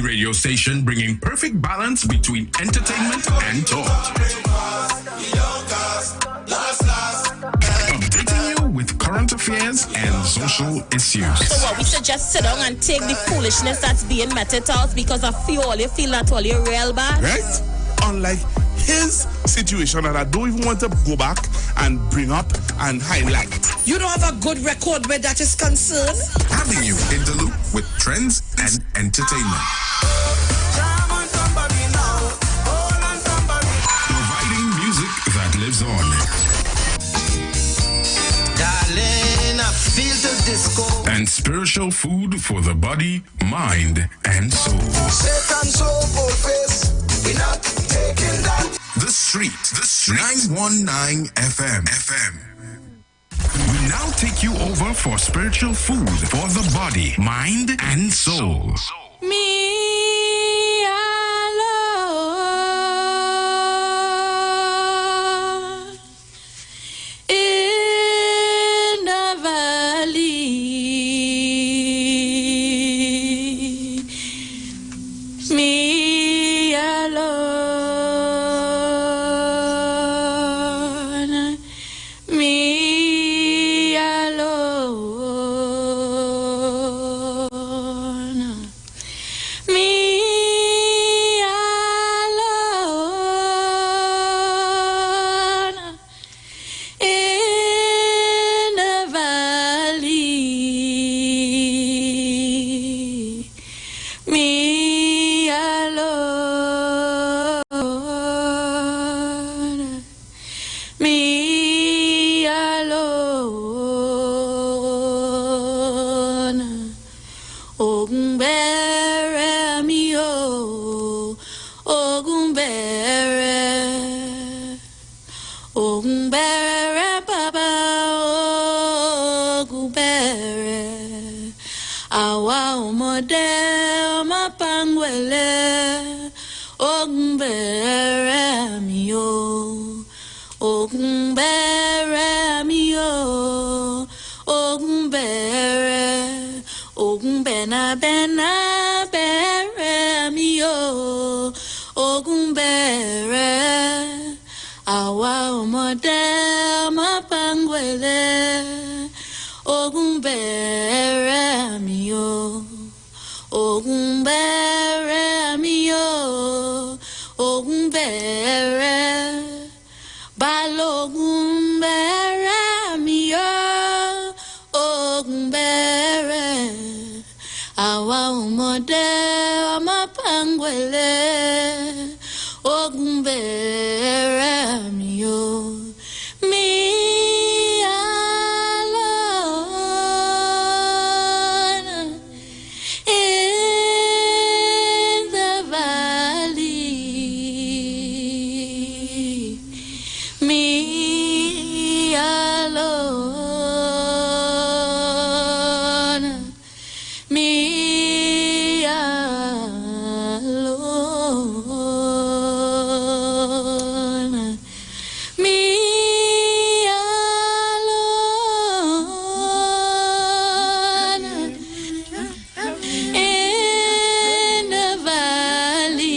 quality radio station bringing perfect balance between entertainment and talk. Updating you with current affairs and social issues. So what, we should just sit down and take the foolishness that's being meted to us because of you feel that all you're real bad? Right? Unlike his situation that I don't even want to go back and bring up and highlight. You don't have a good record where that is concerned? Having you in the loop with trends and entertainment. Providing music that lives on. Darling, I feel the disco. And spiritual food for the body, mind, and soul. Satan soul face. We're not taking that. The Street. 919 FM. We now take you over for spiritual food for the body, mind, and soul. Me alone in the valley. Me alone. Me alone. Me alone in the valley. Me alone. Me alone. Ogumbere mi o, Ogumbere baba, Ogumbere. Awa ọmọdé ọmọ pangwele, Ogumbere mi o, Ogumbere mi o, Ogumbere. Ogumbena bena bere mi o, Ogumbere. Awa ọmọdé ọmọ pangwele, Ogumbere mi o, Ogumbere mi o, Ogumbere. Balogumbere mi o, Ogumbere. Awa ọmọdé ọmọ pangwele, Ogumbere mi o. Me alone in the valley. Me alone. Me alone. Me alone in the valley.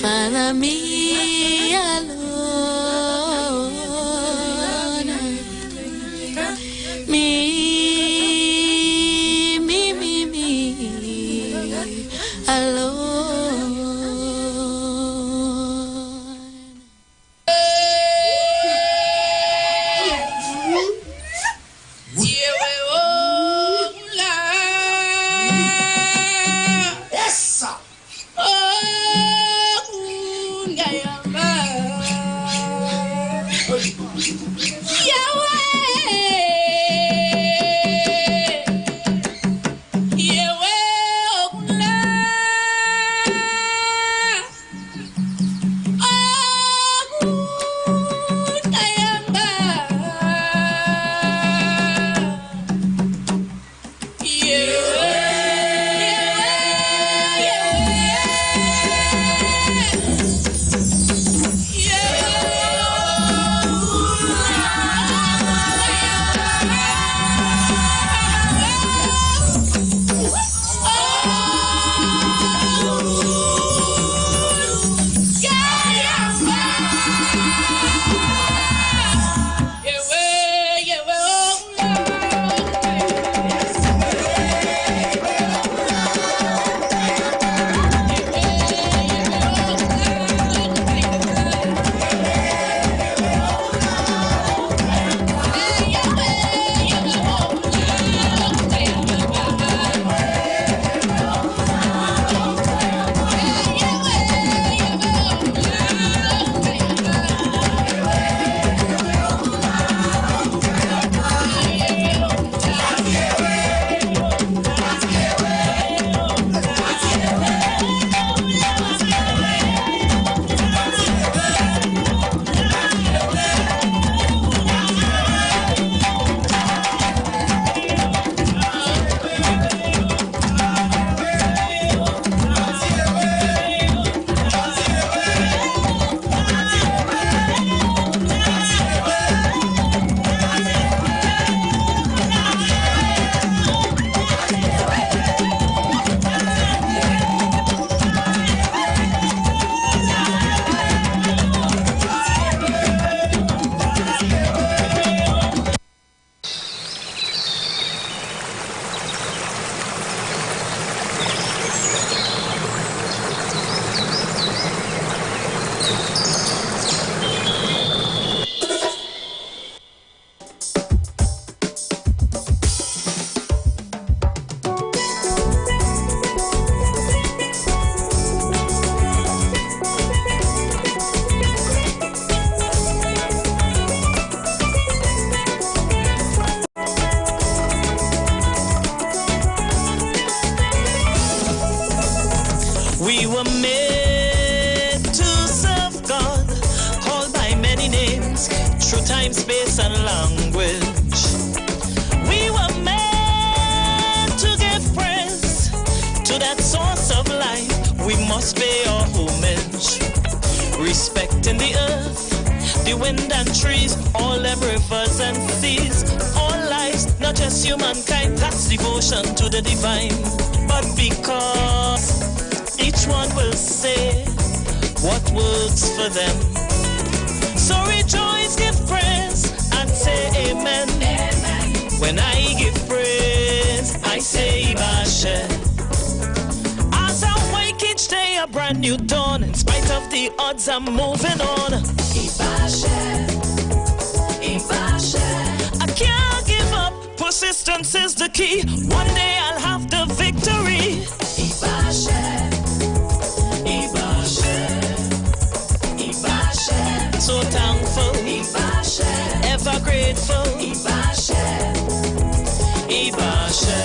Father, me alone. Me alone. Yes, sir. many names through time, space, and language. We were meant to give praise to that source of life. We must pay our homage, respecting the earth, the wind and trees, all them rivers and seas, all lives, not just humankind. That's devotion to the divine. But because each one will say what works for them, so rejoice, give praise, and say amen. Amen. When I give praise, I say Ibashe. As I wake each day a brand new dawn, in spite of the odds, I'm moving on. Ibashe, Ibashe. I can't give up, persistence is the key. One day I'll have the victory. Ibashe, Ibashe, Ibashe. So thankful, Ibashe. Ever grateful, Ibashe, Ibashe.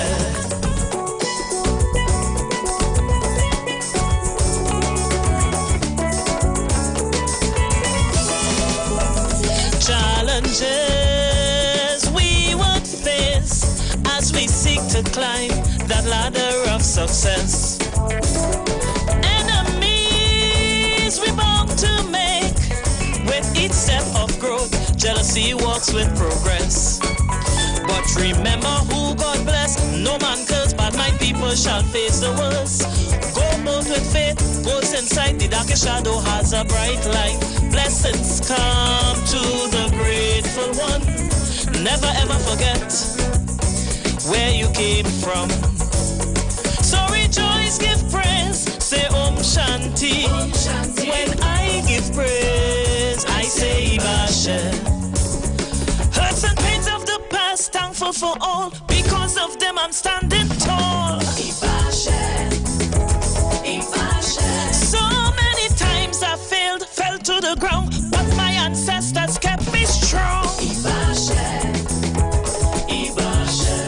Challenges we would face as we seek to climb that ladder of success. Enemies we bound to make with each step of growth. Jealousy walks with progress. But remember who God bless. No man curse, but my people shall face the worst. Go both with faith, goes inside. The darkest shadow has a bright light. Blessings come to the grateful one. Never ever forget where you came from. So rejoice, give praise, say Om Shanti. Om Shanti. When I give praise, I say Ibashe. Hurts and pains of the past, thankful for all. Because of them I'm standing tall. Ibashe, Ibashe. So many times I failed, fell to the ground, but my ancestors kept me strong. Ibashe, Ibashe,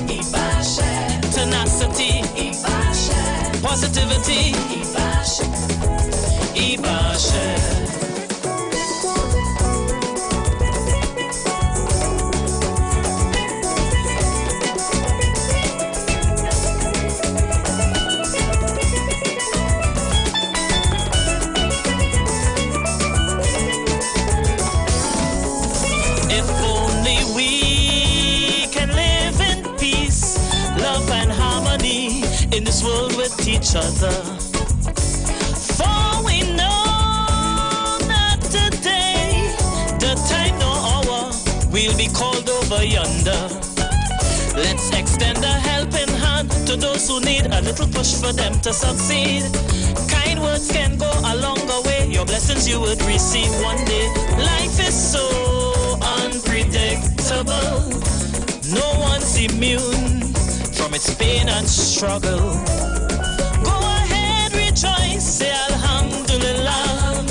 Ibashe. Tenacity, Ibashe. Positivity, Ibashe, Ibashe. In this world with each other, for we know not today, the time nor hour, we'll be called over yonder. Let's extend a helping hand to those who need a little push for them to succeed. Kind words can go a longer way. Your blessings you would receive one day. Life is so unpredictable. No one's immune from its pain and struggle. Go ahead, rejoice, say Alhamdulillah.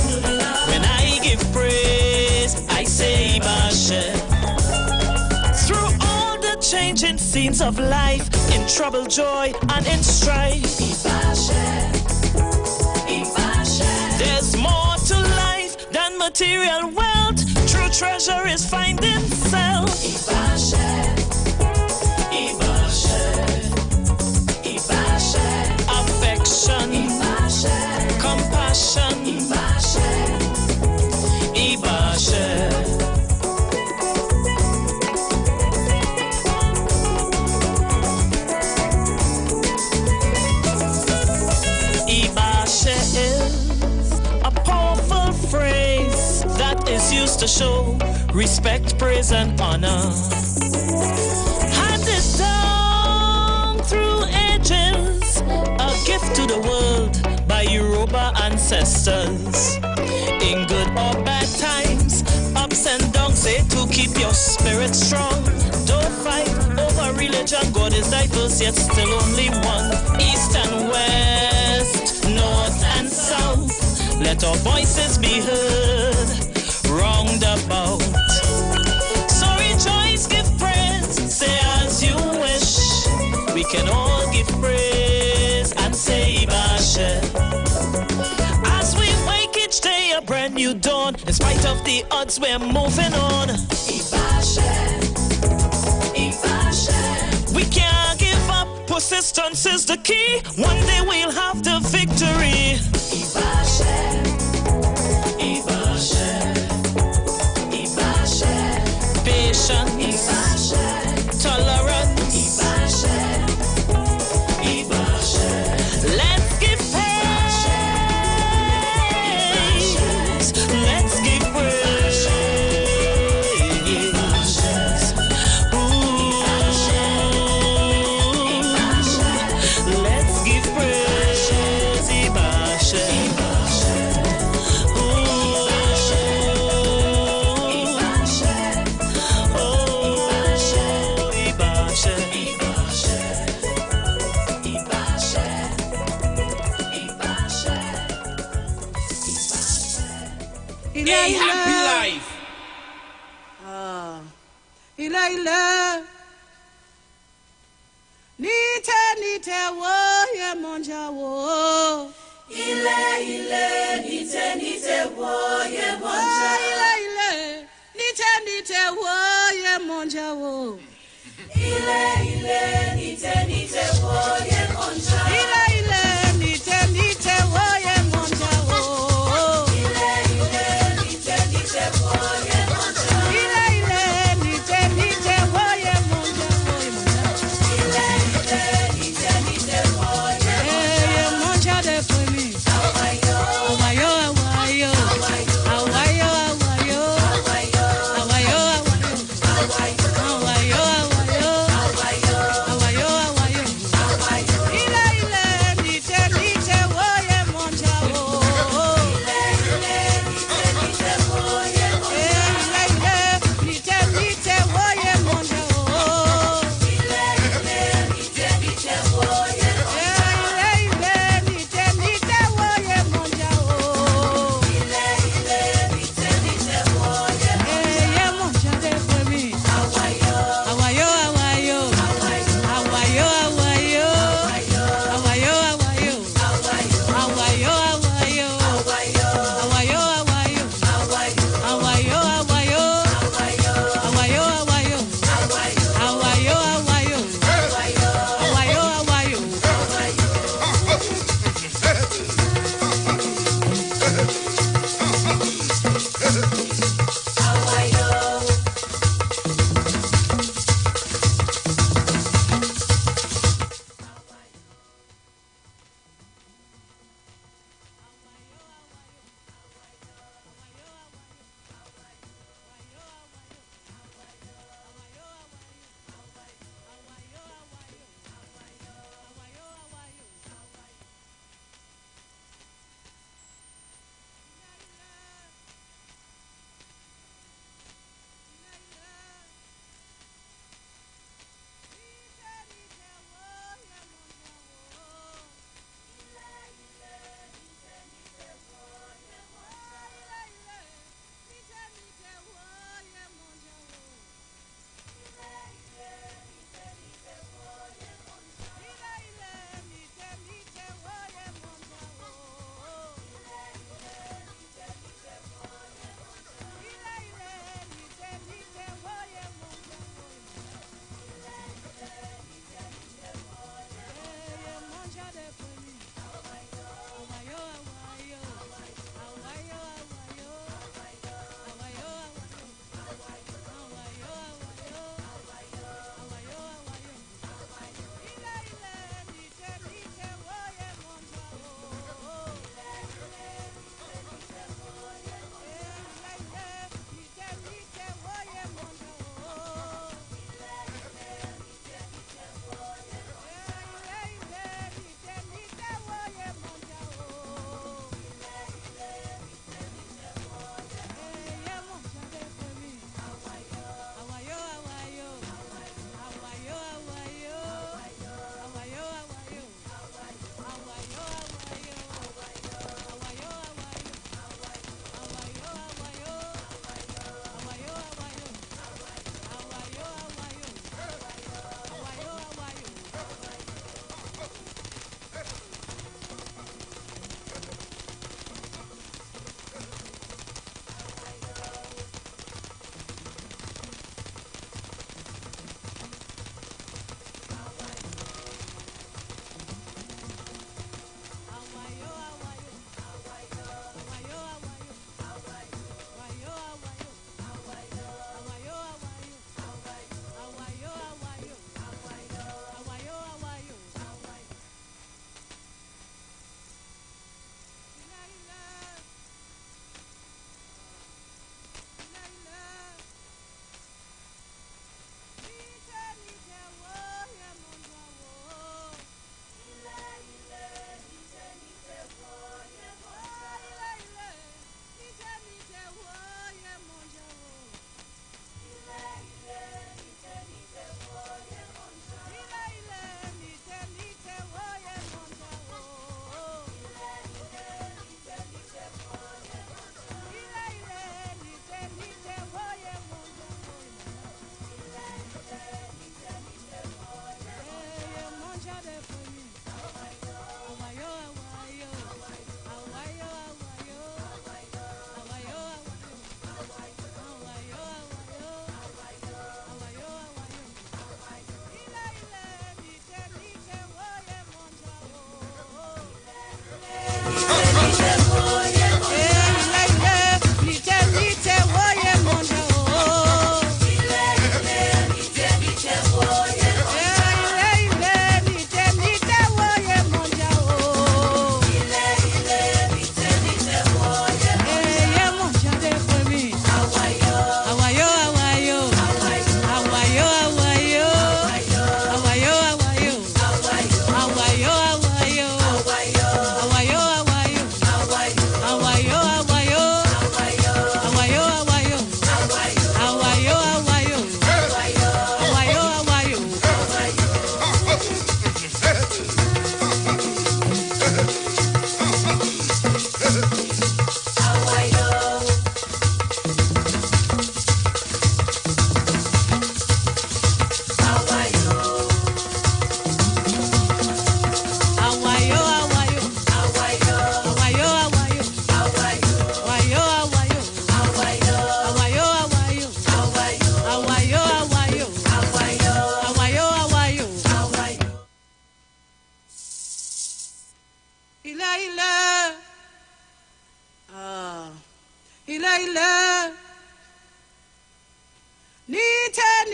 When I give praise, I say Ibashe. Through all the changing scenes of life, in trouble, joy, and in strife, Ibashe, Ibashe. There's more to life than material wealth. True treasure is finding self. Ibashe, affection, Ibashe. Compassion, Ibashe. Ibashe. Ibashe is a powerful phrase that is used to show respect, praise, and honor. Handed down through ages, a gift to the world by Yoruba ancestors. In good or bad times, ups and downs, say to keep your spirit strong. Don't fight over religion, God is diverse, yet still only one. East and west, north and south, let our voices be heard round about. So rejoice, give praise, say as you wish. We can all give praise and say Ibashe. As we wake each day a brand new dawn, on. In spite of the odds, we're moving on. We can't give up. Persistence is the key. One day we'll have the victory. Patience, tolerance. Let's give praise. Let's give praise. Ooh. Let's give praise. Ibashe. A happy life. Ila. Nite wo ye monja wo. Ile, nite wo ye monja. Ile, nite wo ye monja wo. Ile, nite wo ye monja. Ile, nite wo ye monja wo.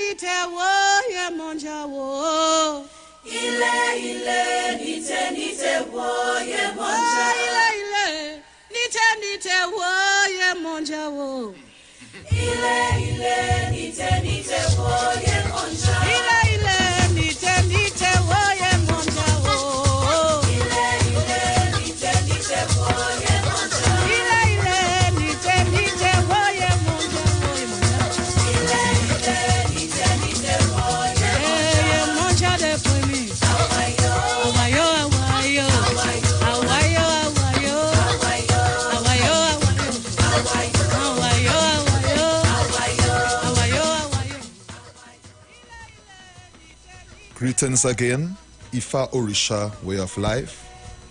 nite wo ye monja wo. Ile nite wo ye monja. Ile nite wo ye monja wo. Ile nite wo ye monja. Ile nite wo ye monja wo. Ile nite wo ye monja. Ile nite wo ye monja wo. Ile nite wo ye monja de for me. Awayo, awayo, awayo, awayo, awayo, awayo. Greetings again, Ifa Orisha Way of Life,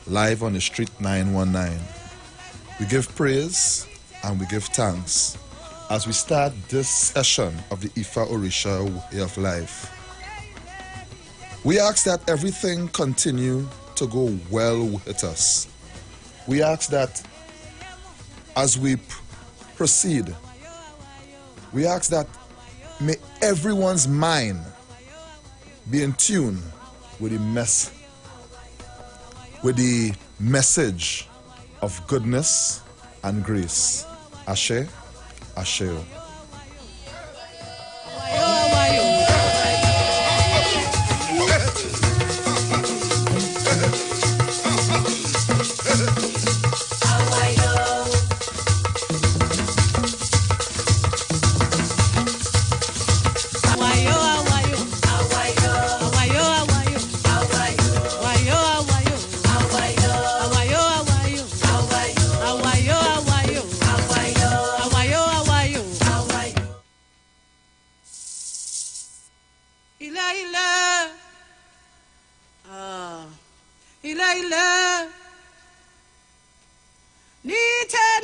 live on the street 919. We give praise and we give thanks as we start this session of the Ifa Orisha Way of Life. We ask that everything continue to go well with us. We ask that as we proceed, we ask that may everyone's mind be in tune with the message of goodness and grace. Ashe, Asheo.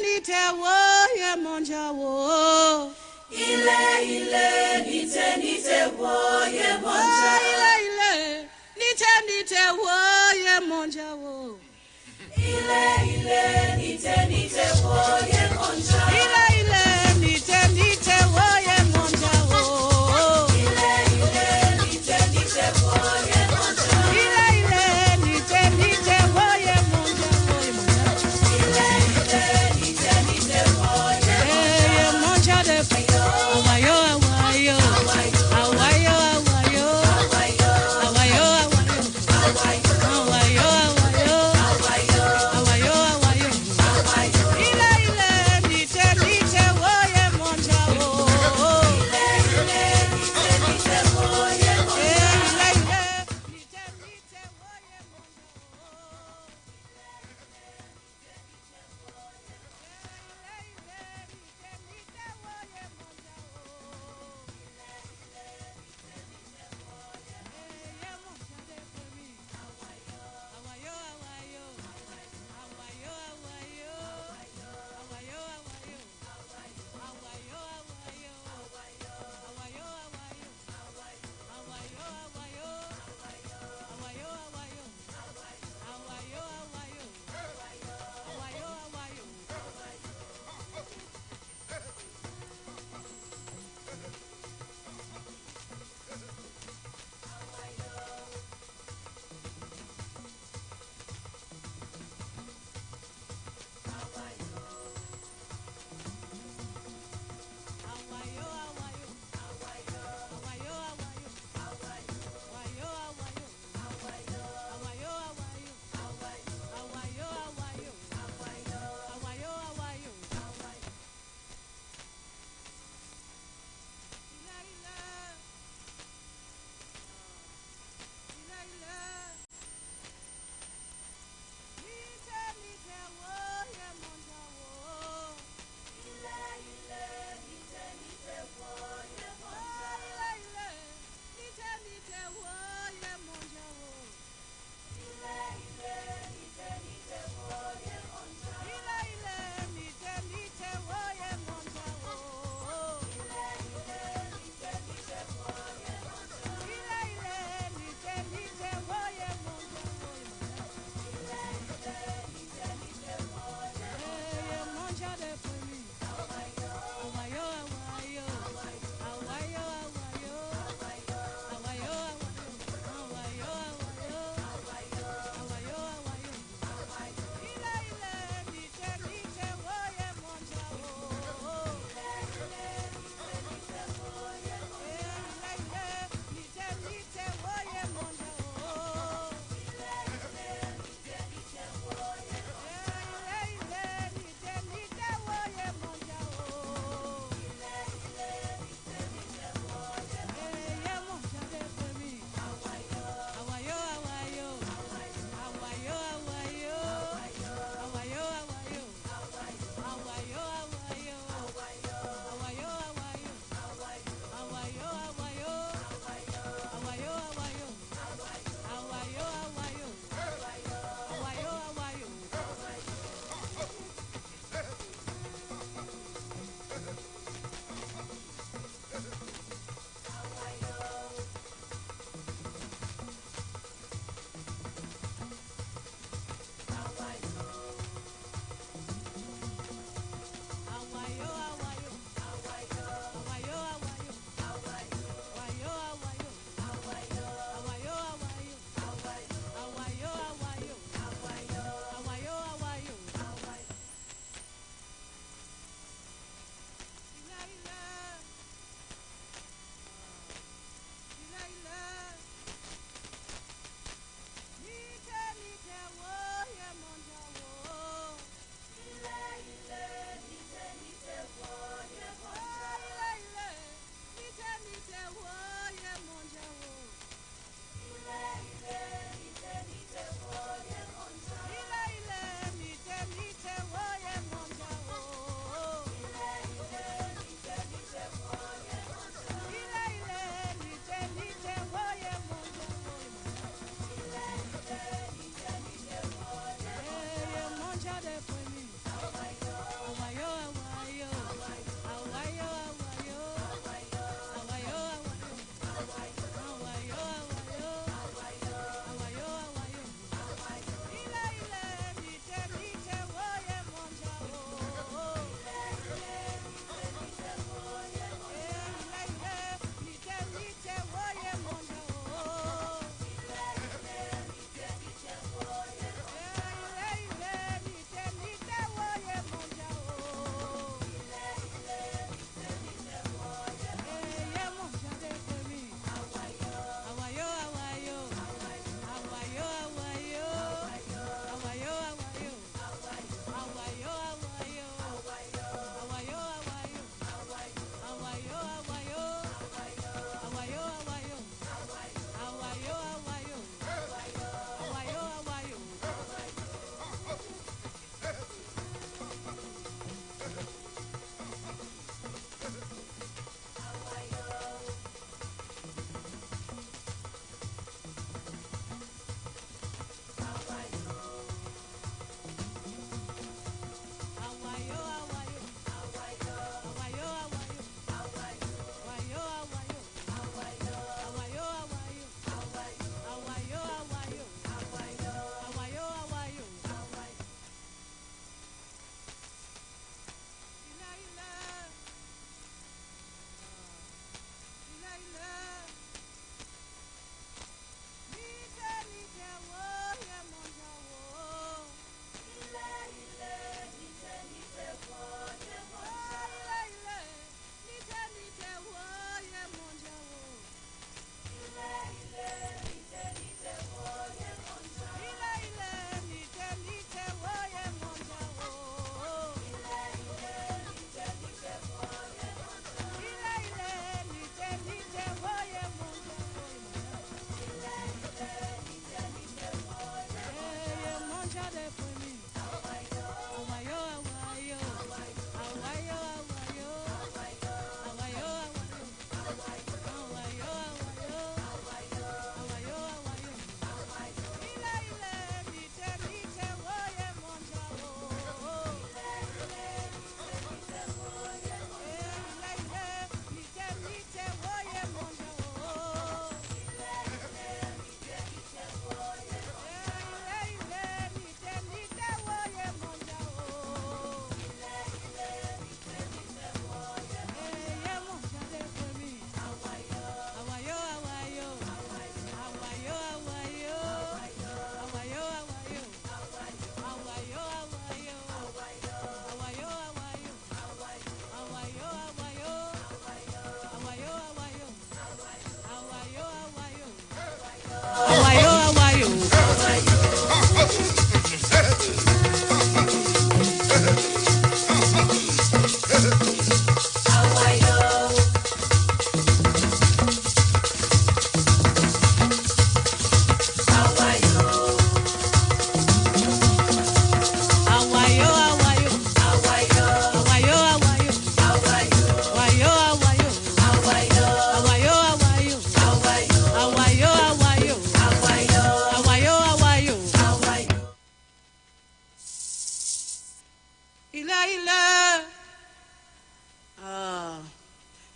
Nite wo ye monja wo. Ile nite wo ye monja. Ile nite wo ye monja wo. Ile nite wo ye monja. Ile nite wo ye monja wo. Ile nite wo ye monja. Ile nite wo ye monja wo. Ile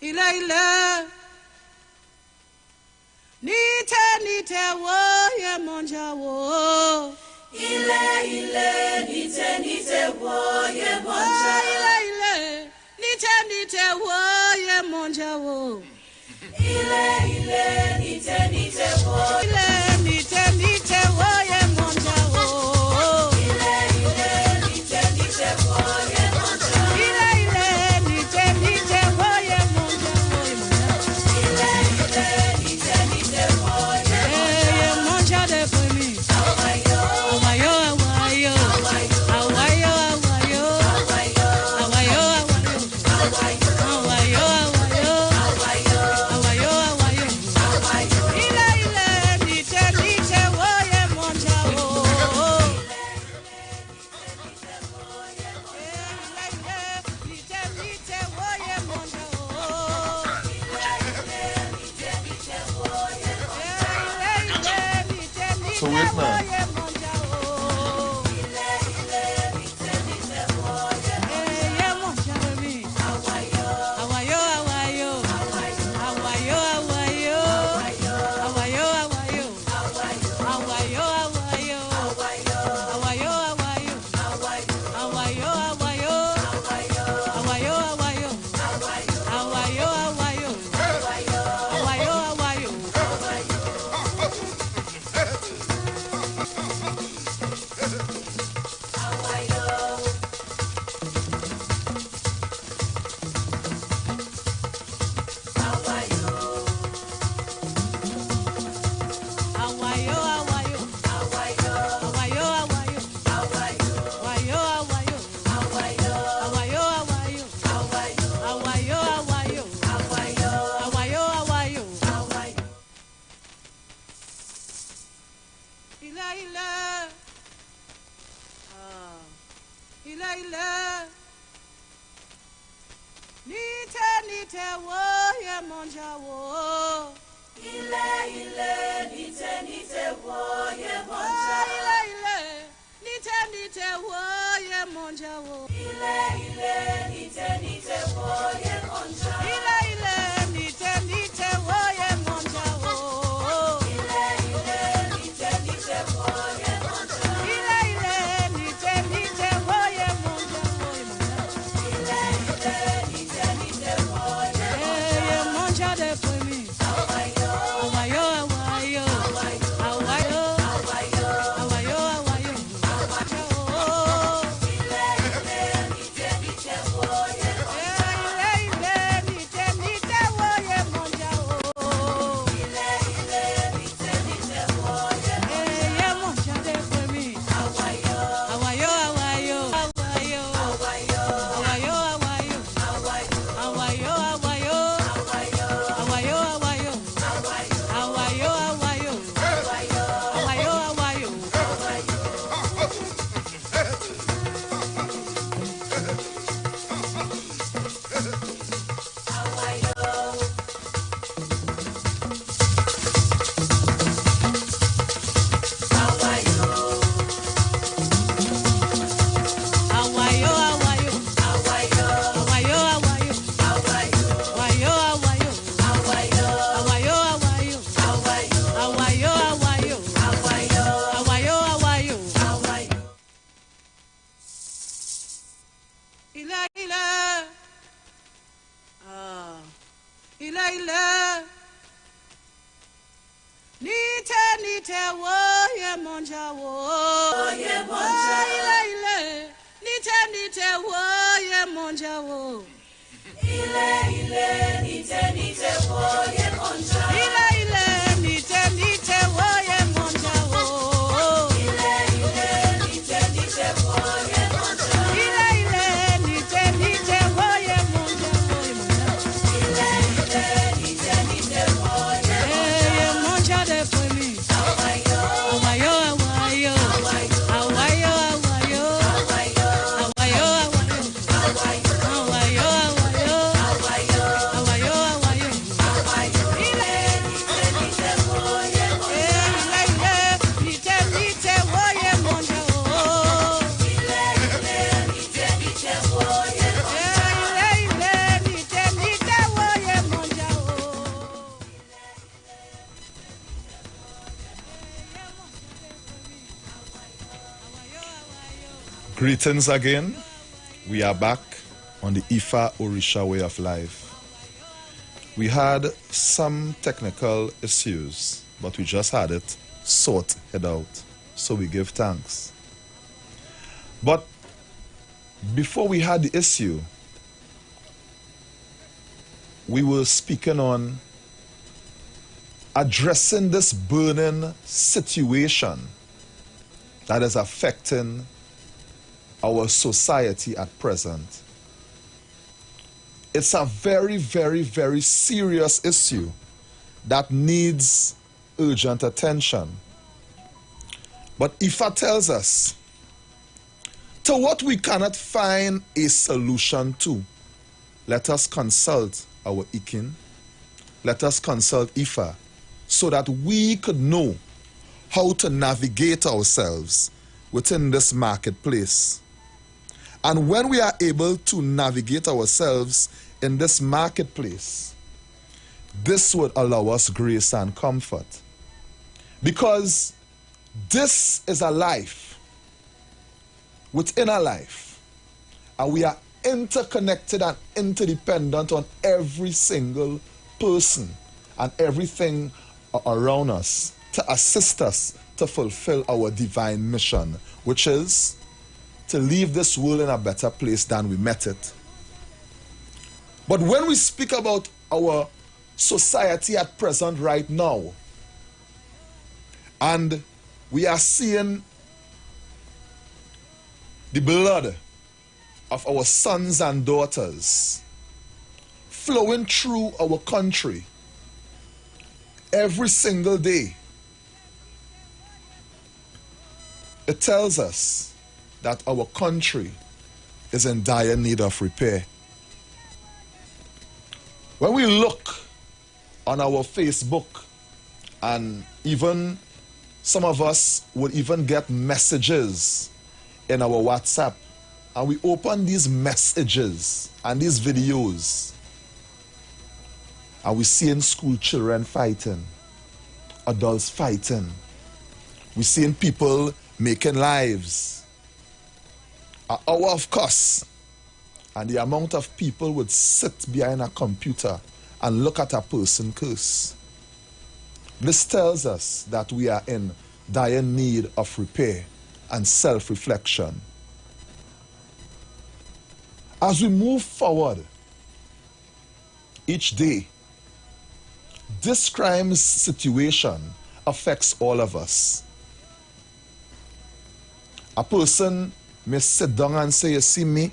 Ile nite wo ye monja wo. Ile nite wo ye monja. Ile nite wo ye monja wo. Ile nite wo. Ile nite wo ye monja wo. Ile nite wo ye monja. Ile nite wo ye monja wo. Ile nite wo ye monja de for me. Awayo, awayo, awayo, awayo, awayo, awayo, awayo, awayo, awayo. Ile nite wo ye monja wo. Nite wo ye monja wo. So wait now. Nite wo ye monja wo. Ile nite wo ye monja. Ile nite wo ye monja wo. Ile nite wo ye monja. Ile nite wo ye monja wo. Ile nite wo ye monja. Ile nite wo ye monja wo. Ye monja de for me. Awayo, awayo, awayo, awayo, awayo, awayo. Nite wo ye monja wo. Ye monja. Ile nite wo ye monja wo. Ile nite wo ye monja. Ile nite wo ye monja wo. Ile nite wo ye monja. Ile nite wo ye monja wo. Ile nite wo ye monja de for me. Awayo, awayo, awayo, awayo, awayo, awayo, awayo, awayo, Greetings again. We are back on the Ifa Orisha way of life. We had some technical issues, but we just had it sorted out. So we give thanks. But before we had the issue, we were speaking on addressing this burning situation that is affecting our society at present. It's a very, very, very serious issue that needs urgent attention. But Ifa tells us, to what we cannot find a solution to, let us consult our Ikin, let us consult Ifa, so that we could know how to navigate ourselves within this marketplace. And when we are able to navigate ourselves in this marketplace, this would allow us grace and comfort. Because this is a life within a life, and we are interconnected and interdependent on every single person and everything around us to assist us to fulfill our divine mission, which is to leave this world in a better place than we met it. But when we speak about our society at present right now, and we are seeing the blood of our sons and daughters flowing through our country every single day, it tells us that our country is in dire need of repair. When we look on our Facebook, and even some of us would even get messages in our WhatsApp, and we open these messages and these videos, and we seeing school children fighting, adults fighting, we seeing people making lives. An hour of course, and the amount of people would sit behind a computer and look at a person curse. This tells us that we are in dire need of repair and self-reflection. As we move forward each day, this crime situation affects all of us. A person may sit down and say, you see me,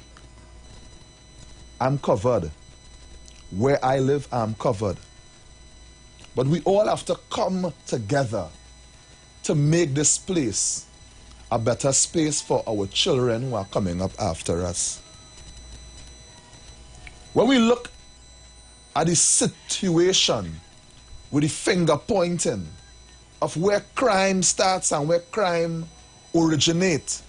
I'm covered. Where I live, I'm covered. But we all have to come together to make this place a better space for our children who are coming up after us. When we look at the situation with the finger pointing of where crime starts and where crime originates,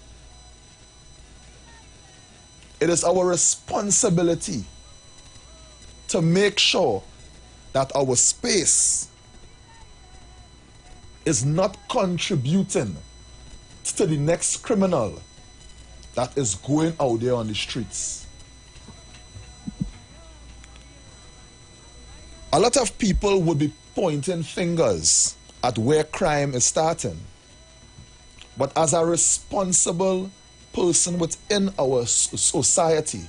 it is our responsibility to make sure that our space is not contributing to the next criminal that is going out there on the streets. A lot of people would be pointing fingers at where crime is starting. But as a responsible person within our society,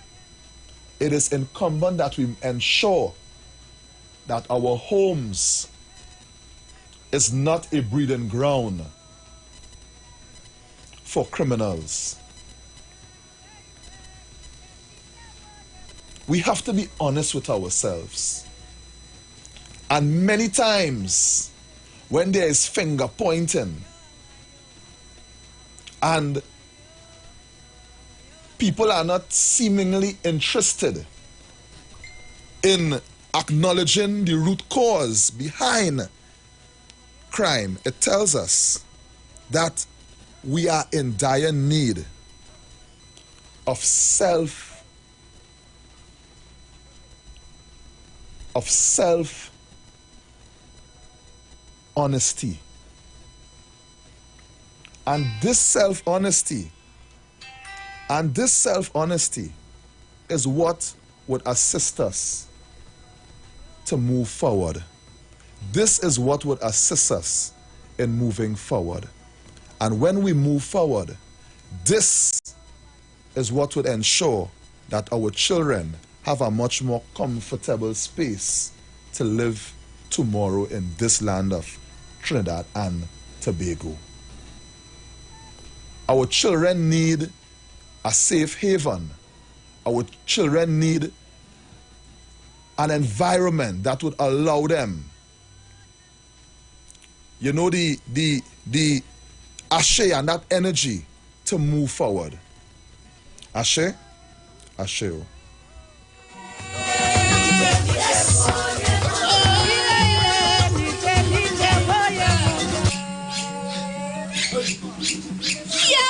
it is incumbent that we ensure that our homes is not a breeding ground for criminals. We have to be honest with ourselves. And many times, when there is finger pointing and people are not seemingly interested in acknowledging the root cause behind crime, it tells us that we are in dire need of self-honesty. And this self-honesty And this self-honesty is what would assist us to move forward. This is what would assist us in moving forward. And when we move forward, this is what would ensure that our children have a much more comfortable space to live tomorrow in this land of Trinidad and Tobago. Our children need a safe haven. Our children need an environment that would allow them, you know, the ashe and that energy to move forward. Ashe? Ashe. Yeah.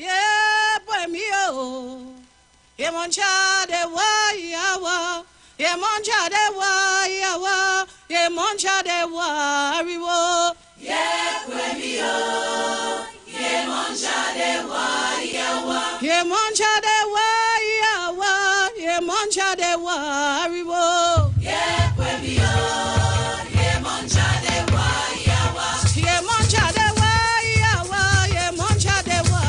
Yeah, boy, me, oh. Ye moncha de wa yawa. Ye moncha de wa yawa. Ye moncha de wa riwo. Ye boy, me, oh. Ye moncha de wa yawa. Ye moncha de wa yawa. Ye moncha de wa riwo. Ye boy, me, oh. Ye moncha de wa yawa. Ye moncha de wa yawa. Ye moncha de wa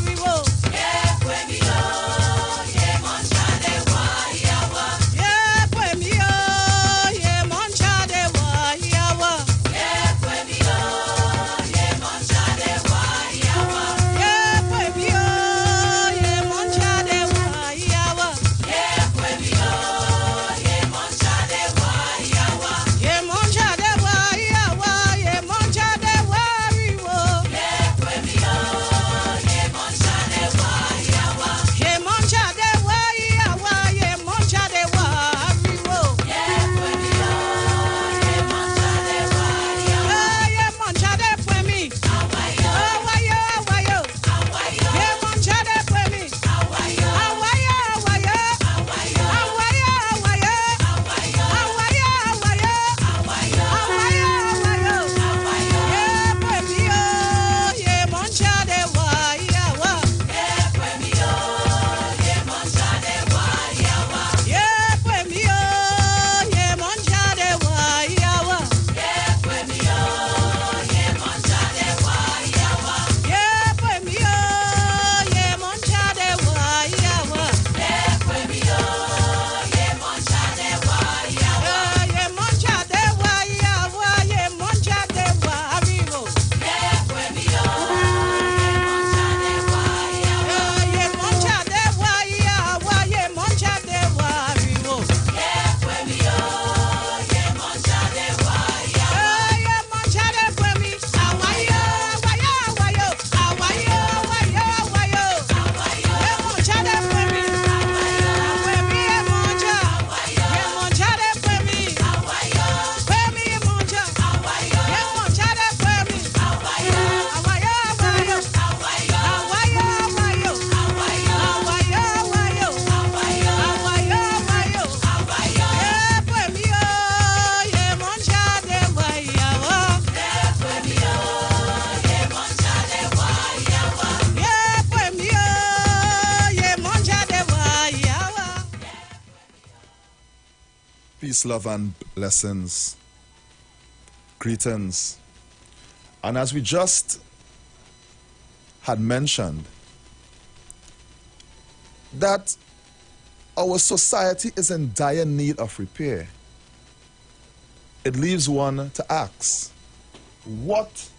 riwo. Ye boy, me, oh. Ye moncha de wa yawa. Ye boy, me, oh. Ye moncha de wa yawa. Ye boy, me, oh. Ye moncha de wa yawa. Ye boy, me, oh. Ye moncha de wa yawa. Ye boy, me, oh. Ye moncha de wa yawa. Ye moncha de wa yawa. Ye moncha de wa riwo. Ye boy, me, oh. Ye moncha de wa yawa. Ye moncha de wa yawa. Ye moncha de wa riwo. Ye boy, me, oh. Ye moncha de wa yawa. Ye moncha de fue mi. Awayo. Awayo, awayo. Awayo. Ye moncha de fue mi. Awayo. Awayo, awayo. Awayo. Awayo, awayo. Awayo. Awayo, awayo. Awayo. Awayo, awayo. Awayo. Ye fue mi, oh. Ye moncha de wa yawa. Ye fue mi, oh. Ye moncha de wa yawa. Ye fue mi, oh. Ye moncha de wa yawa. Ye fue mi, oh. Ye moncha de wa yawa. Ye fue mi, oh. Ye moncha de wa yawa. Ye fue mi, oh. Ye moncha de wa yawa. Ye moncha de wa yawa. Ye moncha de wa vivo. Ye fue mi, oh. Ye moncha de wa yawa. Ye moncha de wa vivo. Ye fue mi, oh. Ye moncha de wa yawa. Ye moncha de fue mi. Awayo, awayo, awayo. Awayo, awayo, awayo. Awayo. Ye moncha de fue mi. Awayo. Fue mi, ye moncha. Awayo. Ye moncha de fue mi. Awayo. Fue mi, ye moncha. Awayo. Ye moncha de fue mi. Awayo. Awayo, awayo. Awayo. Awayo, awayo. Awayo. Awayo, awayo. Awayo. Awayo, awayo. Awayo. Ye fue mi, oh. Ye moncha de wa yawa. Ye fue mi, oh. Ye moncha de wa yawa. Ye fue mi, oh. Ye moncha de wa yawa. Peace, love, and blessings. Greetings. And as we just had mentioned, that our society is in dire need of repair, it leaves one to ask, what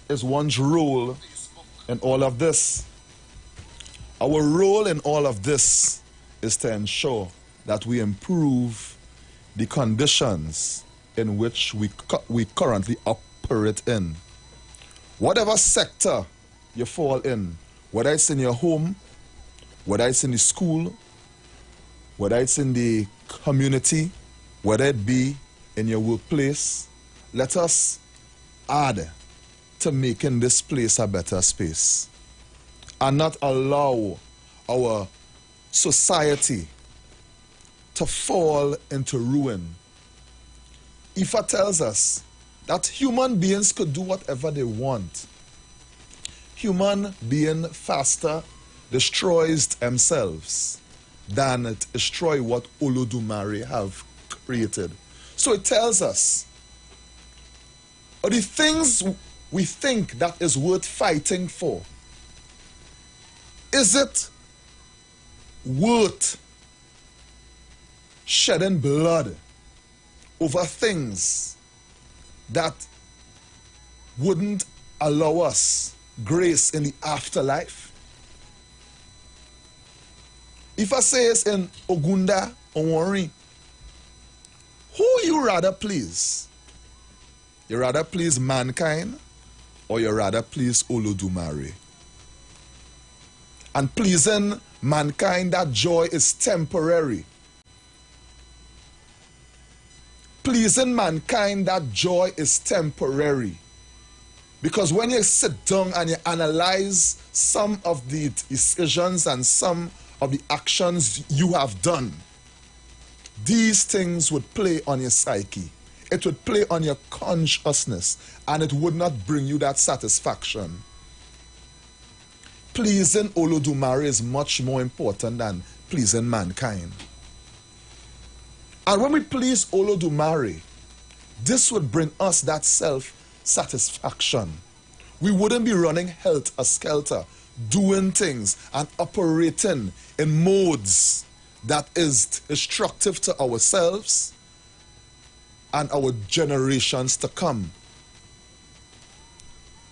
is one's role in all of this? Our role in all of this is to ensure that we improve the conditions in which we currently operate in. Whatever sector you fall in, whether it's in your home, whether it's in the school, whether it's in the community, whether it be in your workplace, let us add to making this place a better space and not allow our society to fall into ruin. Ifa tells us that human beings could do whatever they want. Human being faster destroys themselves than it destroy what Olodumare have created. So it tells us, or the things we think that is worth fighting for, is it worth shedding blood over things that wouldn't allow us grace in the afterlife? If I say it's in Ogunda Onwari, who you rather please? You rather please mankind or you rather please Olodumare? And pleasing mankind, that joy is temporary. Pleasing mankind, that joy is temporary. Because when you sit down and you analyze some of the decisions and some of the actions you have done, these things would play on your psyche. It would play on your consciousness, and it would not bring you that satisfaction. Pleasing Olodumare is much more important than pleasing mankind. And when we please Olodumare, this would bring us that self-satisfaction. We wouldn't be running helter-skelter, doing things and operating in modes that is destructive to ourselves and our generations to come.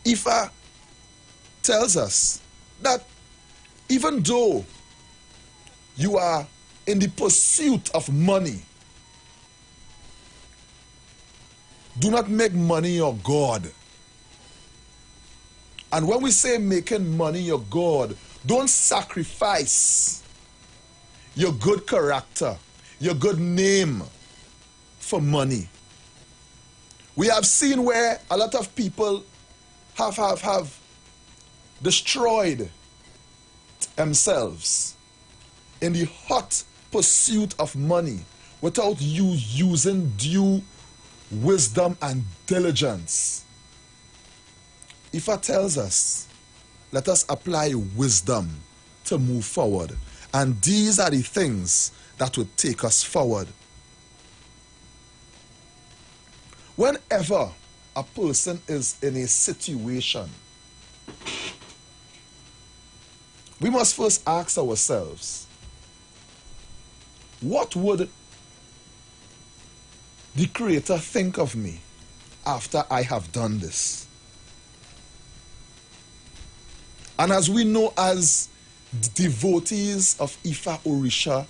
Ifa tells us that even though you are in the pursuit of money, do not make money your God. And when we say making money your God, don't sacrifice your good character, your good name for money. We have seen where a lot of people have destroyed themselves in the hot pursuit of money without you using due wisdom and diligence. Ifa tells us, let us apply wisdom to move forward. And these are the things that would take us forward. Whenever a person is in a situation, we must first ask ourselves, what would the Creator think of me after I have done this? And as we know, as devotees of Ifa Orisha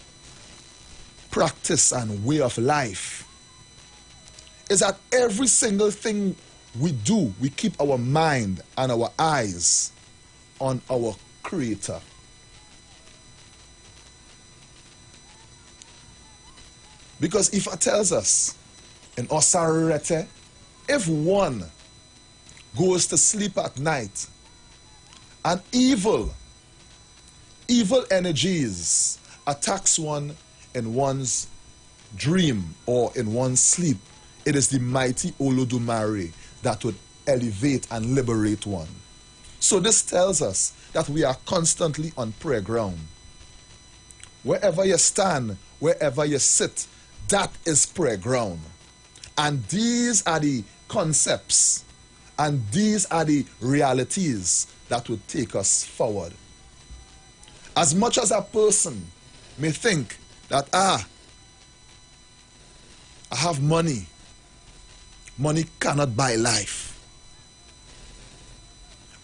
practice and way of life, is that every single thing we do, we keep our mind and our eyes on our Creator. Because Ifa tells us in Osarete, if one goes to sleep at night and evil energies attacks one in one's dream or in one's sleep, it is the mighty Olodumare that would elevate and liberate one. So this tells us that we are constantly on prayer ground. Wherever you stand, wherever you sit, that is prayer ground. And these are the concepts and these are the realities that would take us forward. As much as a person may think that, I have money. Money cannot buy life.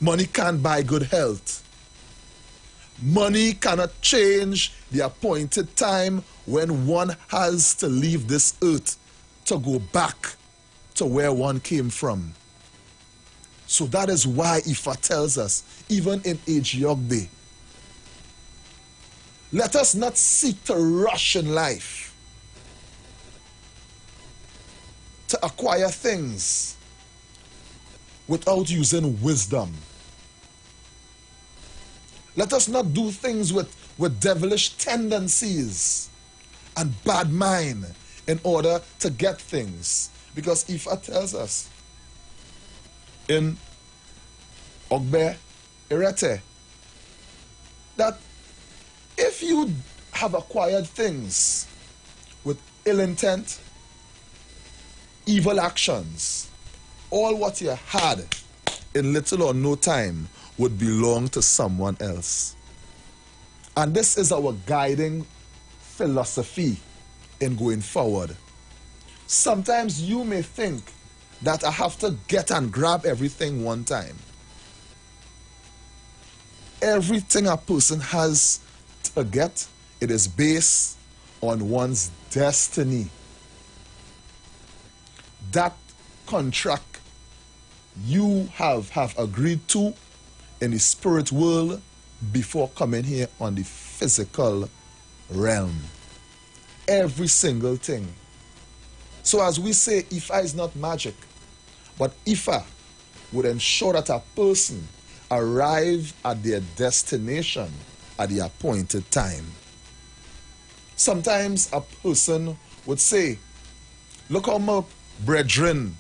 Money can't buy good health. Money cannot change the appointed time when one has to leave this earth to go back to where one came from. So that is why Ifa tells us, even in Ejiyogbe, let us not seek to rush in life, to acquire things without using wisdom. Let us not do things with devilish tendencies and bad mind in order to get things. Because Ifa tells us in Ogbe Irete that if you have acquired things with ill intent, evil actions, all what you had in little or no time would belong to someone else. And this is our guiding philosophy in going forward. Sometimes you may think that I have to get and grab everything one time. Everything a person has to get, it is based on one's destiny. That contract you have agreed to in the spirit world before coming here on the physical realm. Every single thing. So as we say, Ifa is not magic, but Ifa would ensure that a person arrive at their destination at the appointed time. Sometimes a person would say, look how my brethren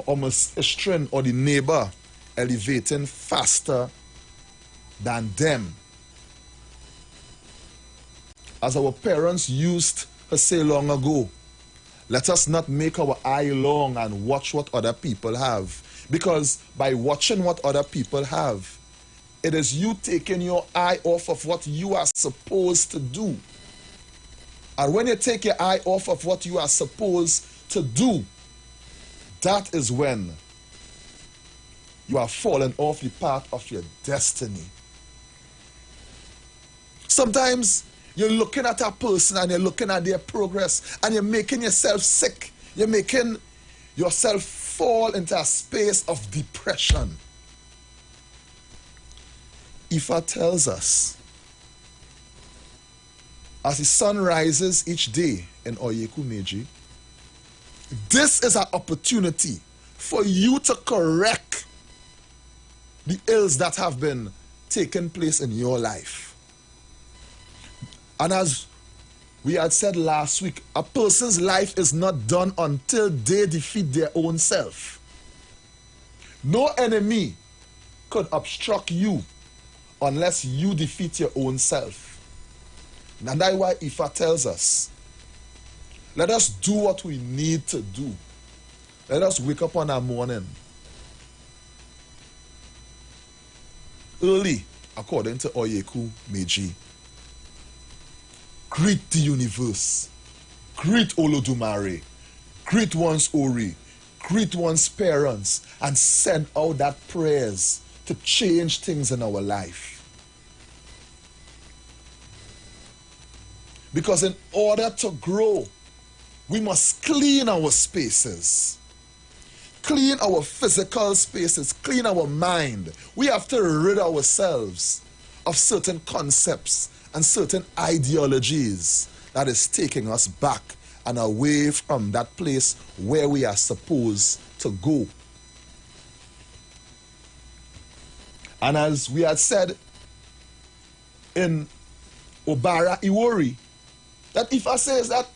or my sister or the neighbor elevating faster than them. As our parents used to say long ago, let us not make our eye long and watch what other people have. Because by watching what other people have, it is you taking your eye off of what you are supposed to do. And when you take your eye off of what you are supposed to do, that is when you are falling off the path of your destiny. Sometimes you're looking at a person and you're looking at their progress and you're making yourself sick. You're making yourself fall into a space of depression. Ifa tells us, as the sun rises each day in Oyeku Meji, this is an opportunity for you to correct the ills that have been taking place in your life. And as we had said last week, a person's life is not done until they defeat their own self. No enemy could obstruct you unless you defeat your own self. And that's why Ifa tells us, let us do what we need to do. Let us wake up on our morning early, according to Oyeku Meji. Greet the universe. Greet Olodumare. Greet one's Ori. Greet one's parents. And send out that prayers to change things in our life. Because in order to grow, we must clean our spaces. Clean our physical spaces. Clean our mind. We have to rid ourselves of certain concepts and certain ideologies that is taking us back and away from that place where we are supposed to go. And as we had said in Obara Iwori, that Ifa says that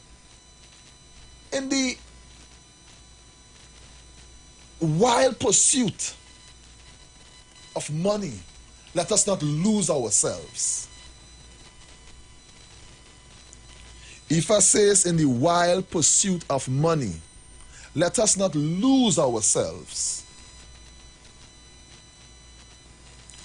in the wild pursuit of money, let us not lose ourselves. Ifa says in the wild pursuit of money, let us not lose ourselves.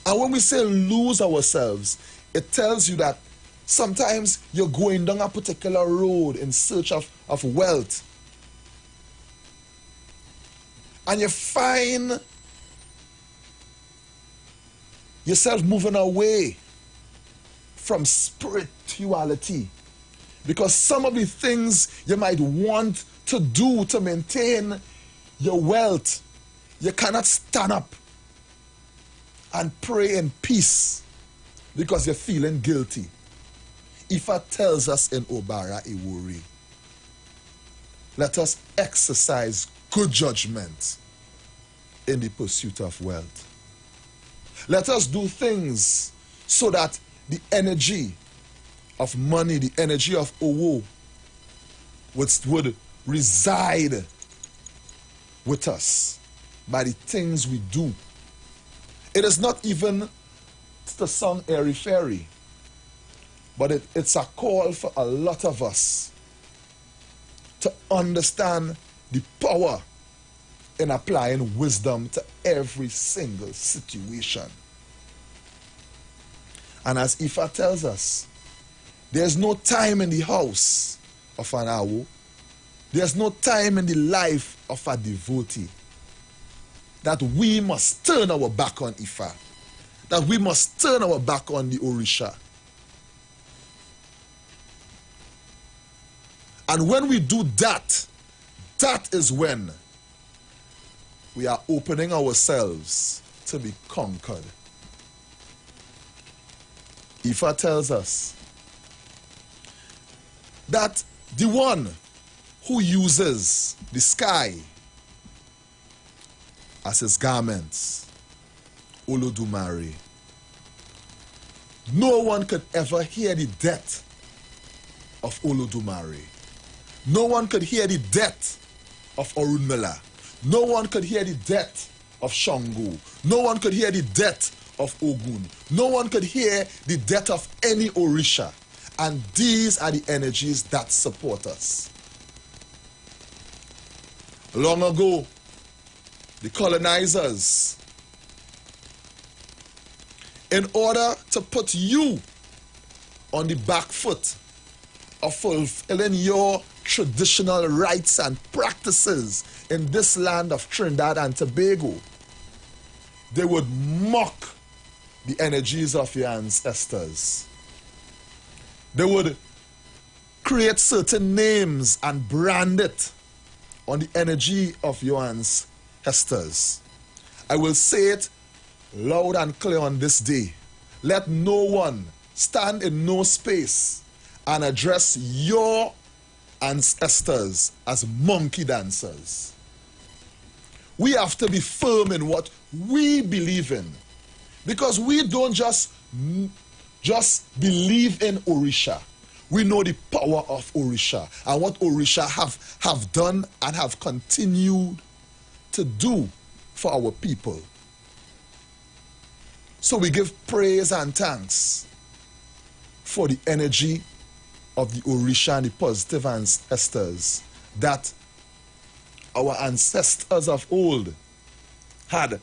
And when we say lose ourselves, it tells you that sometimes you're going down a particular road in search of wealth. And you find yourself moving away from spirituality. Because some of the things you might want to do to maintain your wealth, you cannot stand up and pray in peace because you're feeling guilty. Ifa tells us in Obara Iwuri, let us exercise good judgment in the pursuit of wealth. Let us do things so that the energy of money, the energy of owo would reside with us by the things we do. It is not even the song airy fairy, but it's a call for a lot of us to understand the power in applying wisdom to every single situation. And as Ifa tells us, there's no time in the house of an awo. There's no time in the life of a devotee that we must turn our back on Ifa, that we must turn our back on the Orisha. And when we do that, that is when we are opening ourselves to be conquered. Ifa tells us that the one who uses the sky as his garments. Olodumare. No one could ever hear the death of Olodumare. No one could hear the death of Orunmila. No one could hear the death of Shango. No one could hear the death of Ogun. No one could hear the death of any Orisha. And these are the energies that support us. Long ago, the colonizers, in order to put you on the back foot of fulfilling your traditional rights and practices in this land of Trinidad and Tobago, they would mock the energies of your ancestors. They would create certain names and brand it on the energy of your ancestors. I will say it loud and clear on this day. Let no one stand in no space and address your ancestors as monkey dancers. We have to be firm in what we believe in, because we don't just believe in Orisha. We know the power of Orisha and what Orisha have done and have continued to do for our people. So we give praise and thanks for the energy of the Orisha and the positive ancestors that our ancestors of old had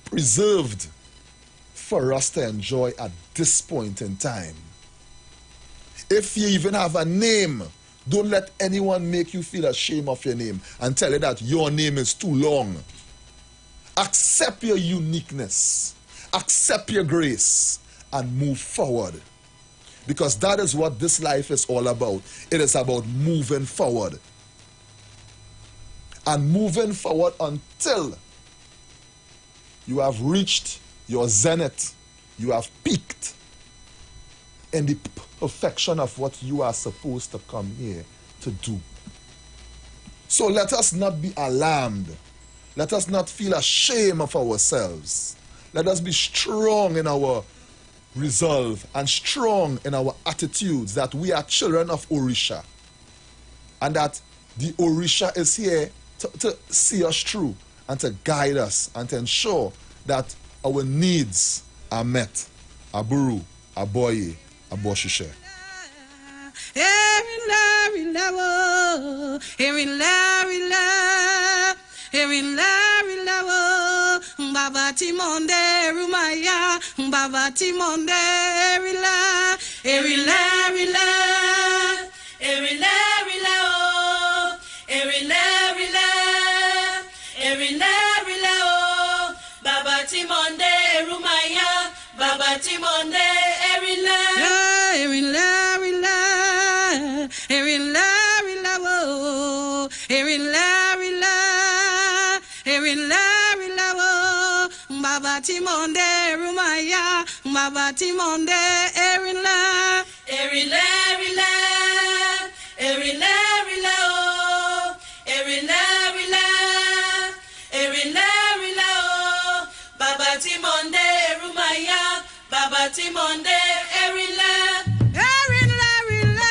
preserved for us to enjoy at this point in time. If you even have a name, don't let anyone make you feel ashamed of your name and tell you that your name is too long. Accept your uniqueness, accept your grace, and move forward. Because that is what this life is all about. It is about moving forward. And moving forward until you have reached your zenith, you have peaked in the perfection of what you are supposed to come here to do. So let us not be alarmed. Let us not feel ashamed of ourselves. Let us be strong in our resolve and strong in our attitudes that we are children of Orisha and that the Orisha is here to see us through and to guide us and to ensure that our needs are met. Aburu, Aboye, Aboshishe. Baba Timonde Rumaya, Baba Timonde Rila, Erila, Rila, Erila, Rila, oh, Erila, Rila, Erila, Rila, oh, Baba Timonde Rumaya, Baba Timonde Erila, Erila, Rila, Erila, Rila, oh, Erila, Rila, Erila. Baba Timonde Rumaya, Baba Timonde Erila, Erila, Erila, Erila, Erila, oh, Erila, Erila, Erila, Erila, oh, Baba Timonde Rumaya, Baba Timonde Erila. Erila, Erila,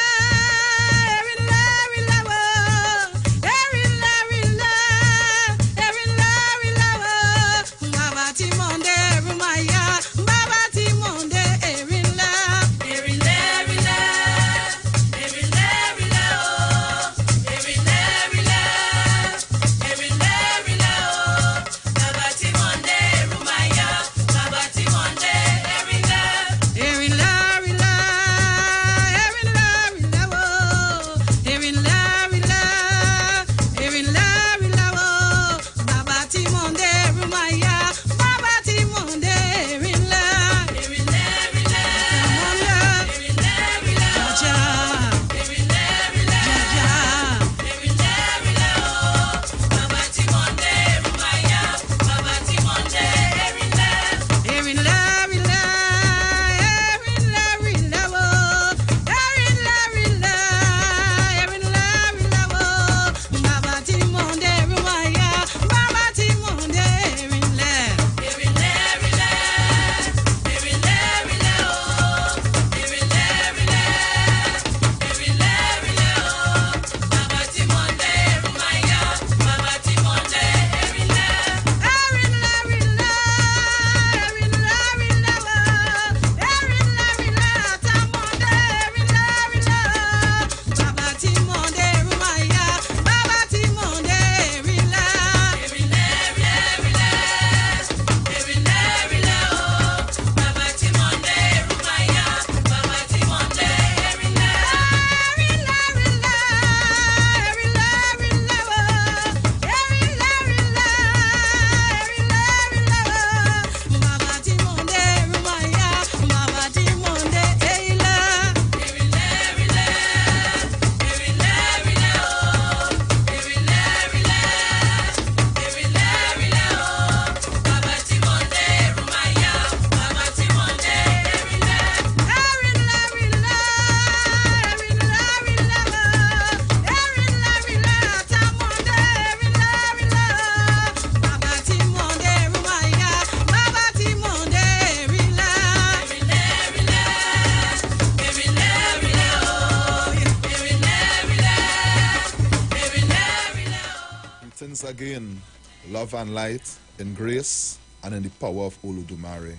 Greetings again, love and light in grace and in the power of Olodumare.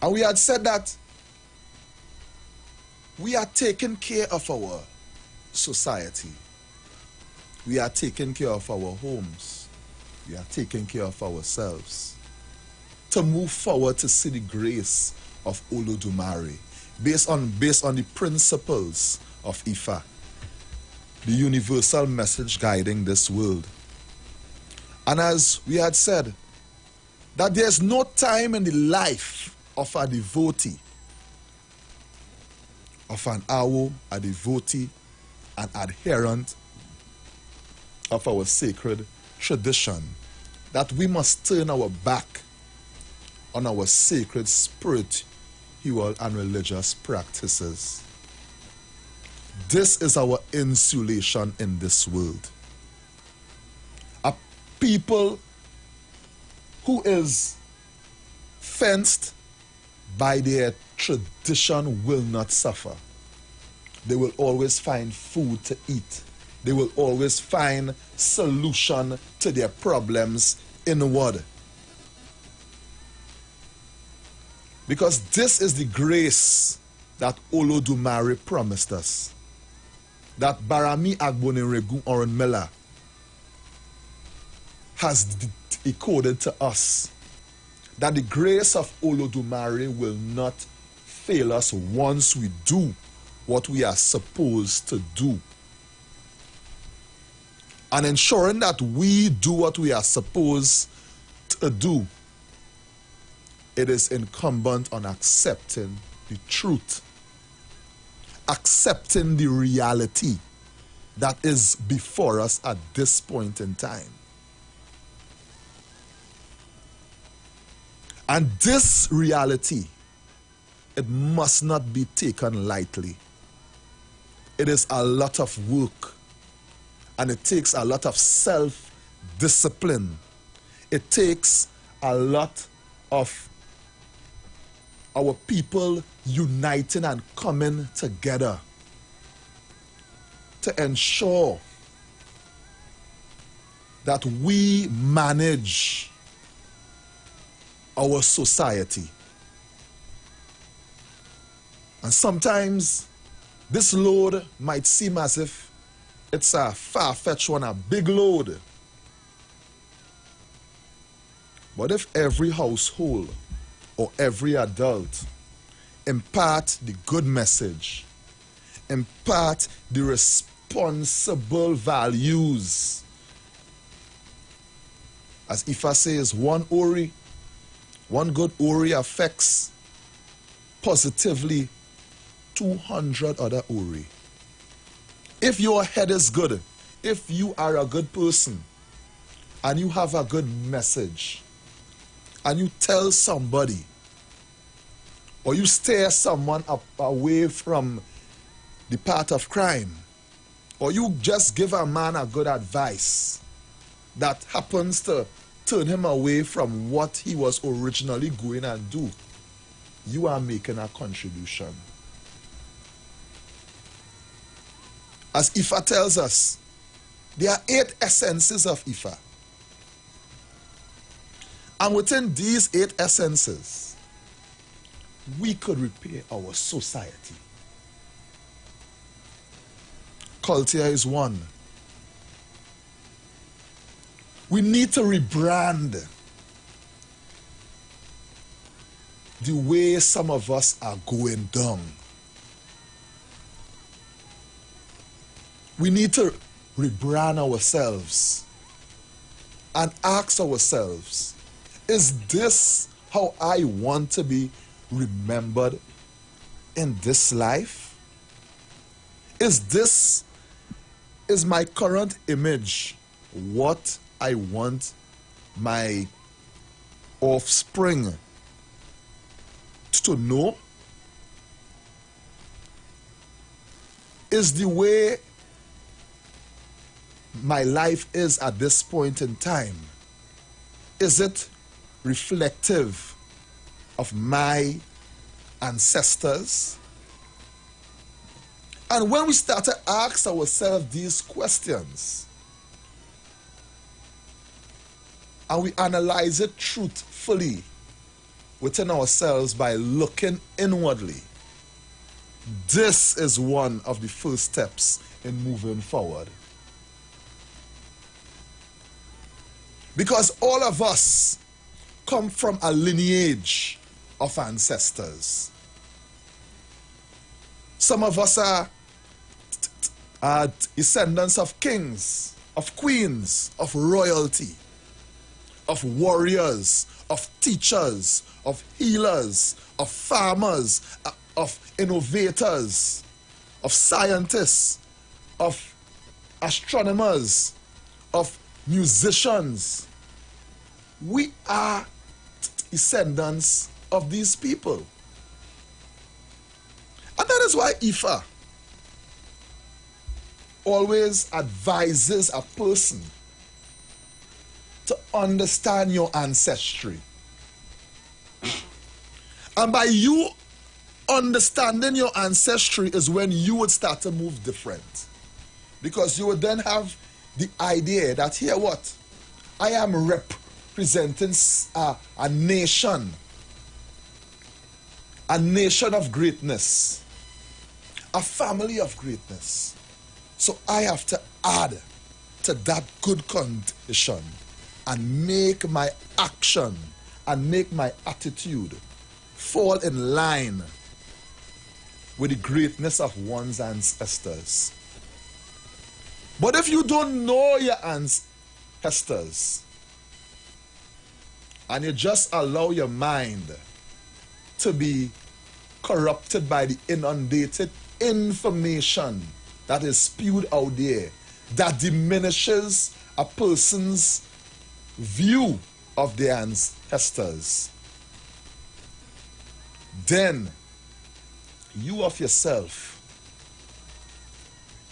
And we had said that we are taking care of our society. We are taking care of our homes. We are taking care of ourselves. To move forward to see the grace of Olodumare based on the principles of Ifa, the universal message guiding this world. And as we had said, that there's no time in the life of a devotee, of an Awo, a devotee, an adherent of our sacred tradition, that we must turn our back on our sacred spiritual and religious practices. This is our insulation in this world. A people who is fenced by their tradition will not suffer. They will always find food to eat. They will always find solution to their problems inward. Because this is the grace that Olodumare promised us. That Barami Agboniregu Oronmela has decoded to us. That the grace of Olodumare will not fail us once we do what we are supposed to do. And ensuring that we do what we are supposed to do, it is incumbent on accepting the truth, accepting the reality that is before us at this point in time. And this reality, it must not be taken lightly. It is a lot of work, and it takes a lot of self-discipline. It takes a lot of our people uniting and coming together to ensure that we manage our society. And sometimes this load might seem as if it's a far-fetched one, a big load. But if every household or every adult impart the good message, impart the responsible values, as Ifa says, one good Ori affects positively 200 other Ori. If your head is good, if you are a good person, and you have a good message, and you tell somebody, or you steer someone up away from the path of crime, or you just give a man a good advice that happens to turn him away from what he was originally going and do, you are making a contribution. As Ifa tells us, there are 8 essences of Ifa. And within these 8 essences, we could repair our society. Culture is one. We need to rebrand the way some of us are going down. We need to rebrand ourselves and ask ourselves, is this how I want to be remembered in this life? Is my current image what I want my offspring to know? Is the way my life is at this point in time, is it reflective of my ancestors? And when we start to ask ourselves these questions, and we analyze it truthfully within ourselves by looking inwardly, this is one of the first steps in moving forward. Because all of us come from a lineage of ancestors. Some of us are descendants of kings, of queens, of royalty, of warriors, of teachers, of healers, of farmers, of innovators, of scientists, of astronomers, of musicians. We are descendants of these people. And that is why Ifa always advises a person to understand your ancestry. And by you understanding your ancestry is when you would start to move different. Because you would then have the idea that, here what? I am representing a nation of greatness, a family of greatness. So I have to add to that good condition and make my action and make my attitude fall in line with the greatness of one's ancestors. But if you don't know your ancestors and you just allow your mind to be corrupted by the inundated information that is spewed out there, that diminishes a person's view of their ancestors, then you of yourself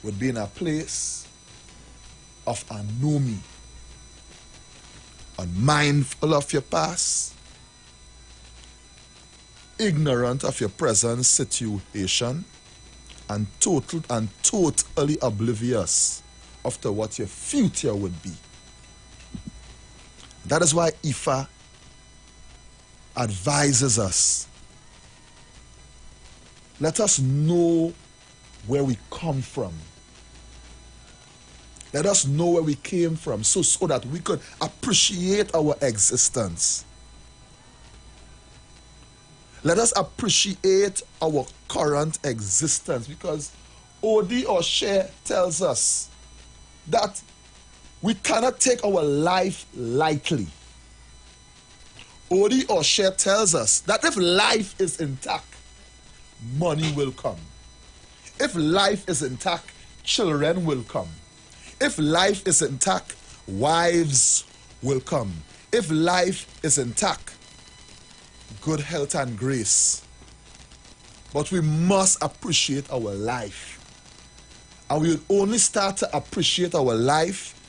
would be in a place of anomie, unmindful of your past, ignorant of your present situation, and totally oblivious of to what your future would be. That is why Ifa advises us, let us know where we come from. Let us know where we came from so that we could appreciate our existence. Let us appreciate our current existence, because Odi Oshe tells us that we cannot take our life lightly. Odi Oshe tells us that if life is intact, money will come. If life is intact, children will come. If life is intact, wives will come. If life is intact, good health and grace. But we must appreciate our life. And we will only start to appreciate our life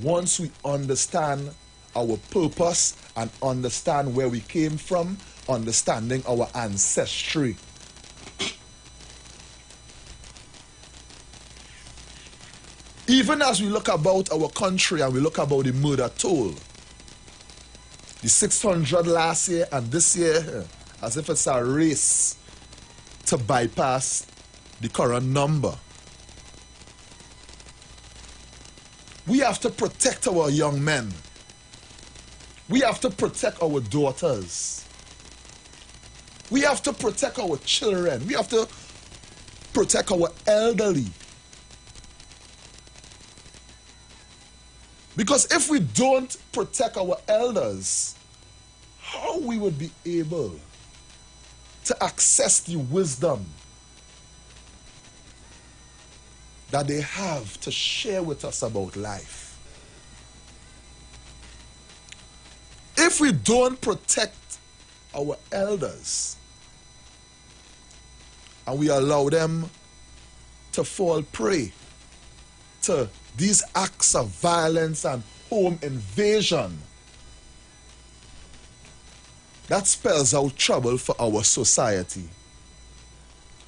once we understand our purpose and understand where we came from, understanding our ancestry. Even as we look about our country and we look about the murder toll, the 600 last year and this year, as if it's a race to bypass the current number. We have to protect our young men. We have to protect our daughters. We have to protect our children. We have to protect our elderly. Because if we don't protect our elders, how we would be able to access the wisdom that they have to share with us about life? If we don't protect our elders and we allow them to fall prey to these acts of violence and home invasion, that spells out trouble for our society.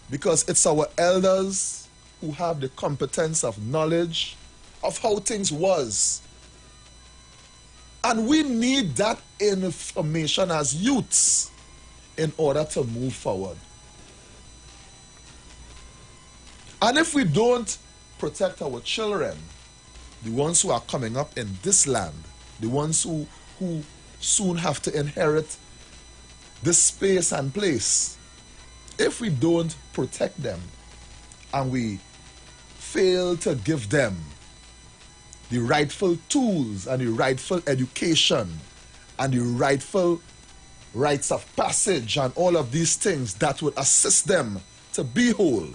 Because it's our elders who have the competence of knowledge of how things was And we need that information as youths in order to move forward. And if we don't protect our children, the ones who are coming up in this land, the ones who soon have to inherit this space and place, if we don't protect them and we fail to give them the rightful tools and the rightful education and the rightful rites of passage and all of these things that would assist them to be whole,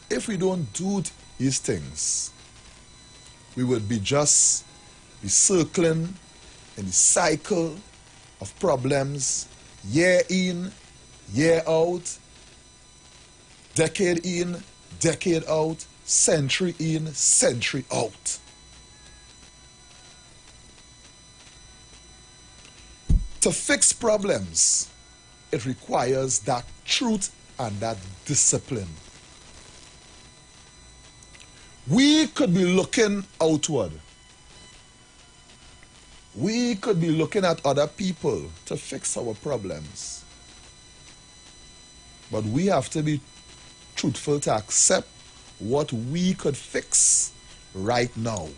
if we don't do these things, we would be just be circling in the cycle of problems year in, year out, decade in, decade out, century in, century out. To fix problems, it requires that truth and that discipline. We could be looking outward. We could be looking at other people to fix our problems. But we have to be truthful to accept what we could fix right now.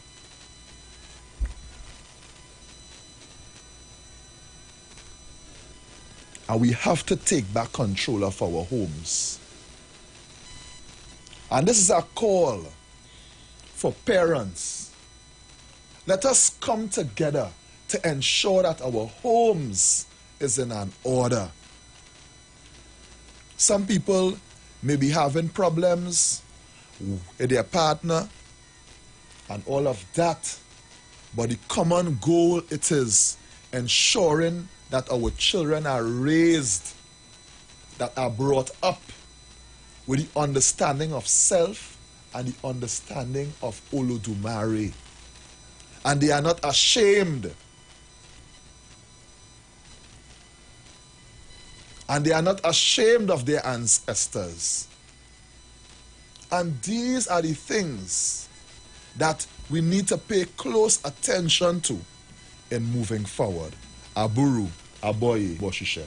And we have to take back control of our homes. And this is a call for parents. Let us come together to ensure that our homes is in an order. Some people may be having problems with their partner and all of that, but the common goal it is ensuring that our children are raised, that are brought up with the understanding of self and the understanding of Olodumare. And they are not ashamed. And they are not ashamed of their ancestors. And these are the things that we need to pay close attention to in moving forward. Aburu, Aboye, Boshishe.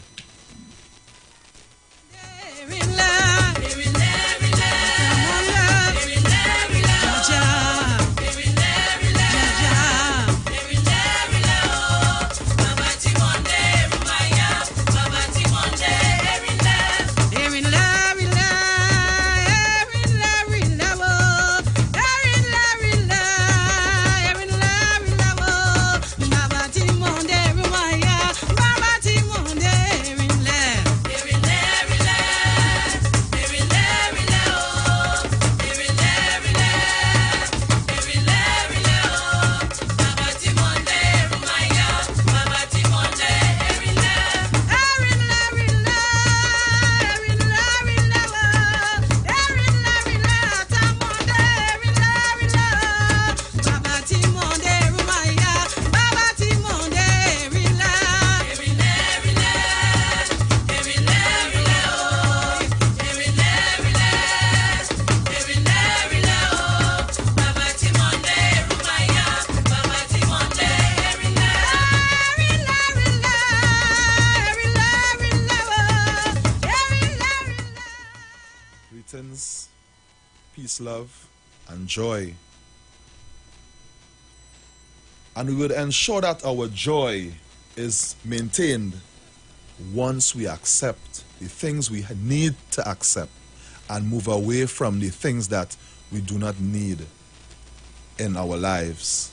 Peace, love, and joy. And we would ensure that our joy is maintained once we accept the things we need to accept and move away from the things that we do not need in our lives.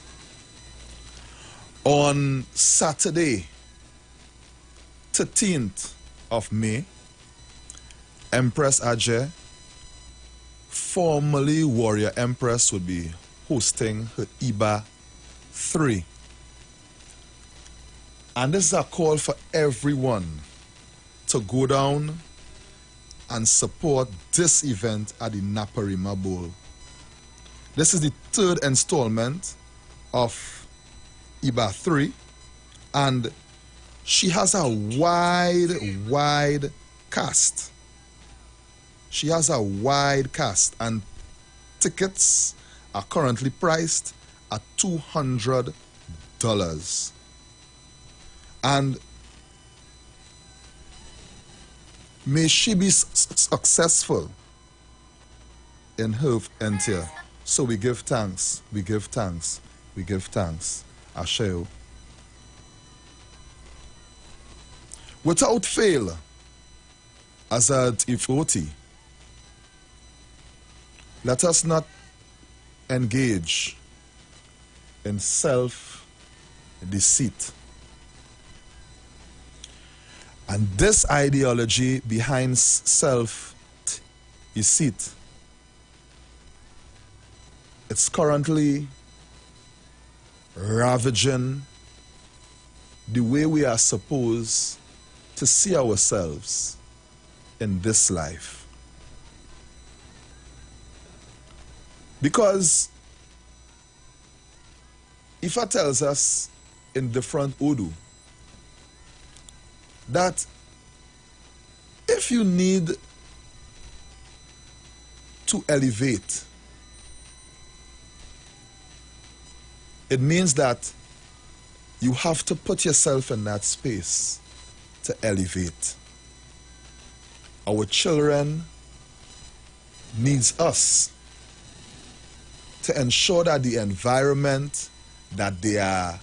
On Saturday, 13th of May, Empress Ajay, formerly Warrior Empress, would be hosting her IBA 3. And this is a call for everyone to go down and support this event at the Naparima Bowl. This is the 3rd installment of IBA 3, and she has a wide cast. She has a wide cast, and tickets are currently priced at $200. And may she be successful in her endeavor. So we give thanks, we give thanks, we give thanks. Ashe. Without fail, as at Ifoti, let us not engage in self-deceit. And this ideology behind self-deceit, it's currently ravaging the way we are supposed to see ourselves in this life. Because Ifa tells us in different Odu that if you need to elevate, it means that you have to put yourself in that space to elevate. Our children needs us to ensure that the environment that they are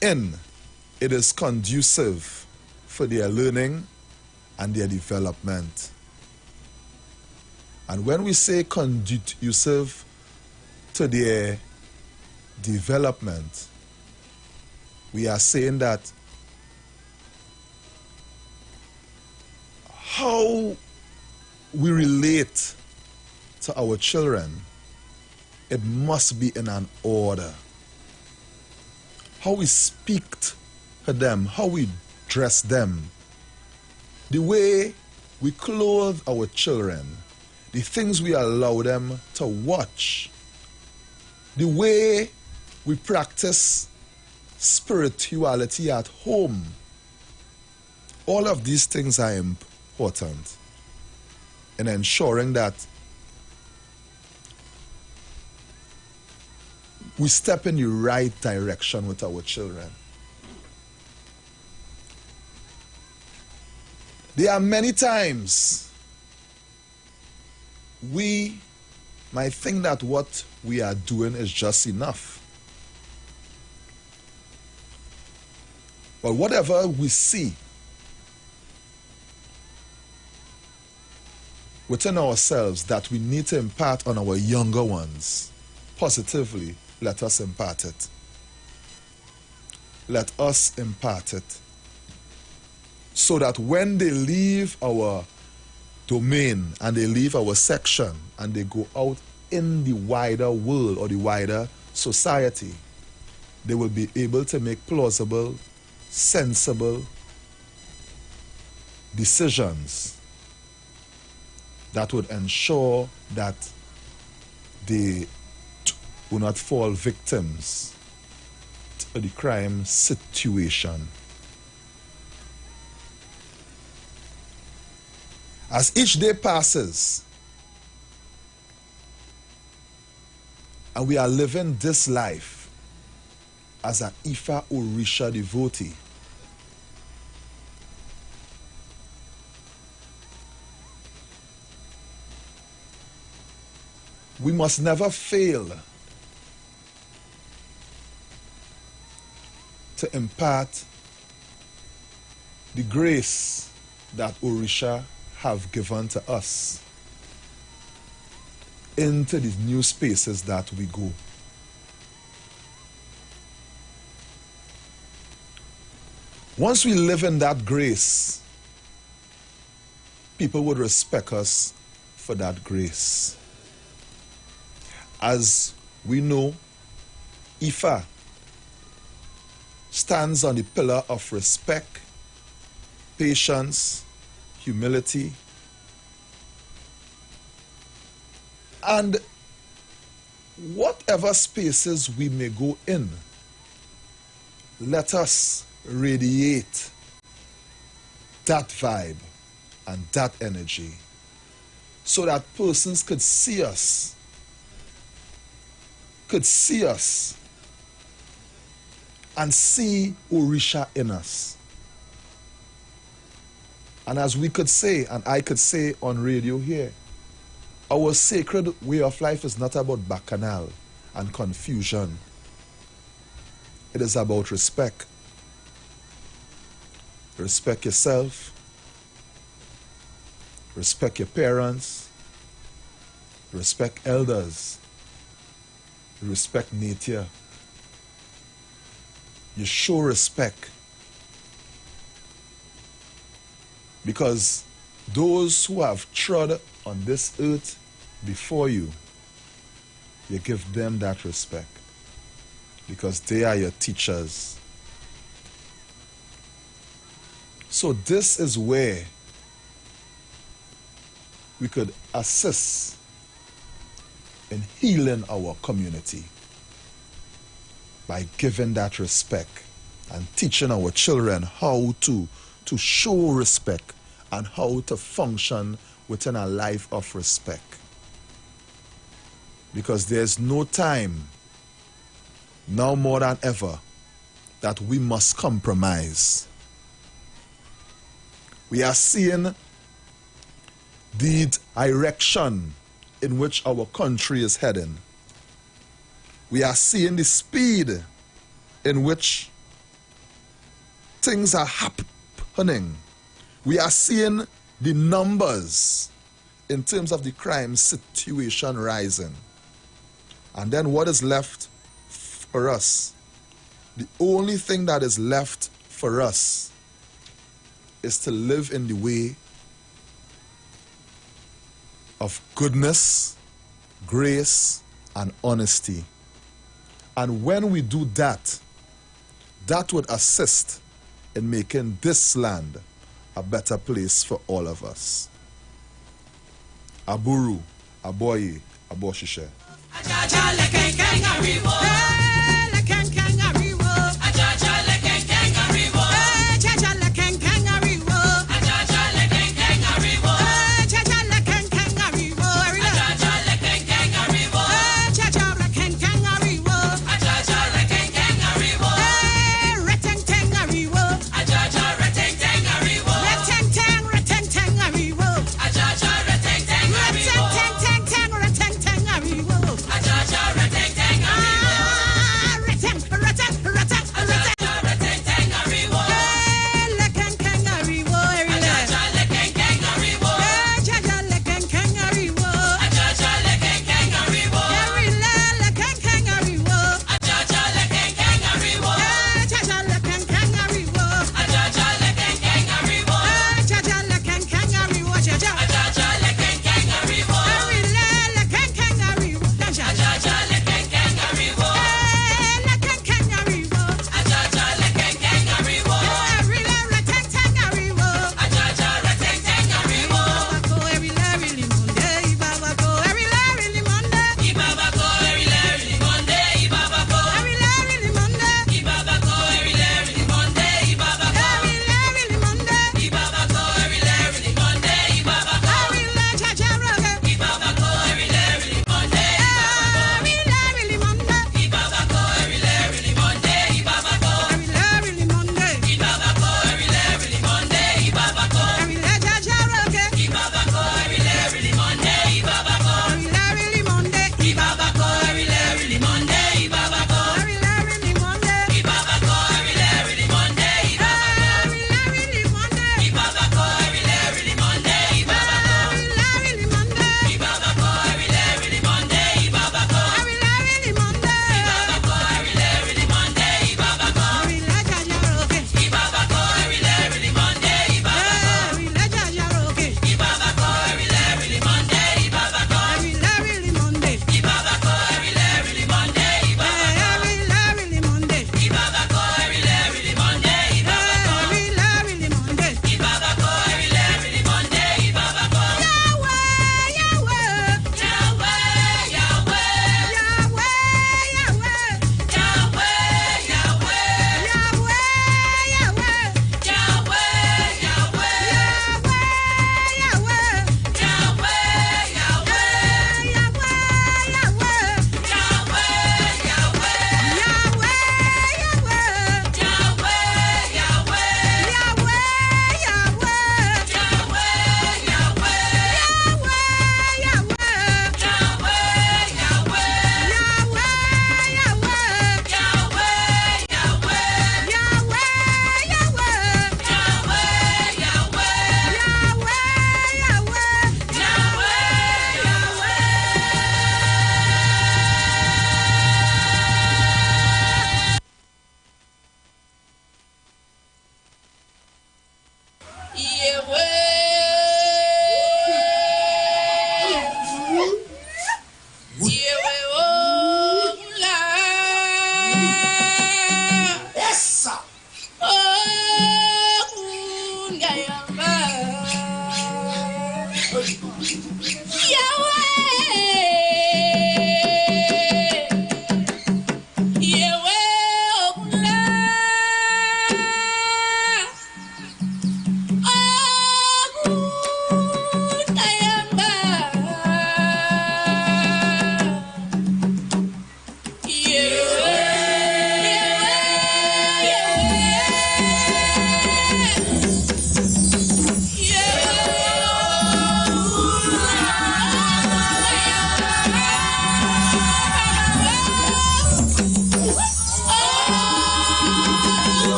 in, it is conducive for their learning and their development. And when we say conducive to their development, we are saying that how we relate to our children, it must be in an order. How we speak to them, how we dress them, the way we clothe our children, the things we allow them to watch, the way we practice spirituality at home. All of these things are important in ensuring that we step in the right direction with our children. There are many times we might think that what we are doing is just enough. But whatever we see within ourselves that we need to impart on our younger ones positively, let us impart it. Let us impart it. So that when they leave our domain and they leave our section and they go out in the wider world or the wider society, they will be able to make plausible, sensible decisions that would ensure that they will not fall victims to the crime situation. As each day passes and we are living this life as an Ifa Orisha devotee, we must never fail to impart the grace that Orisha have given to us into these new spaces that we go. Once we live in that grace, people would respect us for that grace. As we know, Ifa stands on the pillar of respect, patience, humility, and whatever spaces we may go in, let us radiate that vibe and that energy so that persons could see us and see Orisha in us. And as we could say, and I could say on radio here, our sacred way of life is not about bacchanal and confusion. It is about respect. Respect yourself. Respect your parents. Respect elders. Respect nature. You show respect. Because those who have trod on this earth before you, you give them that respect. Because they are your teachers. So this is where we could assist in healing our community by giving that respect and teaching our children how to show respect and how to function within a life of respect. Because there's no time, now more than ever, that we must compromise. We are seeing the direction in which our country is heading. We are seeing the speed in which things are happening. We are seeing the numbers in terms of the crime situation rising. And then what is left for us? The only thing that is left for us is to live in the way of goodness, grace, and honesty. And when we do that, that would assist in making this land a better place for all of us. Aburu, Aboye, Aboshishe.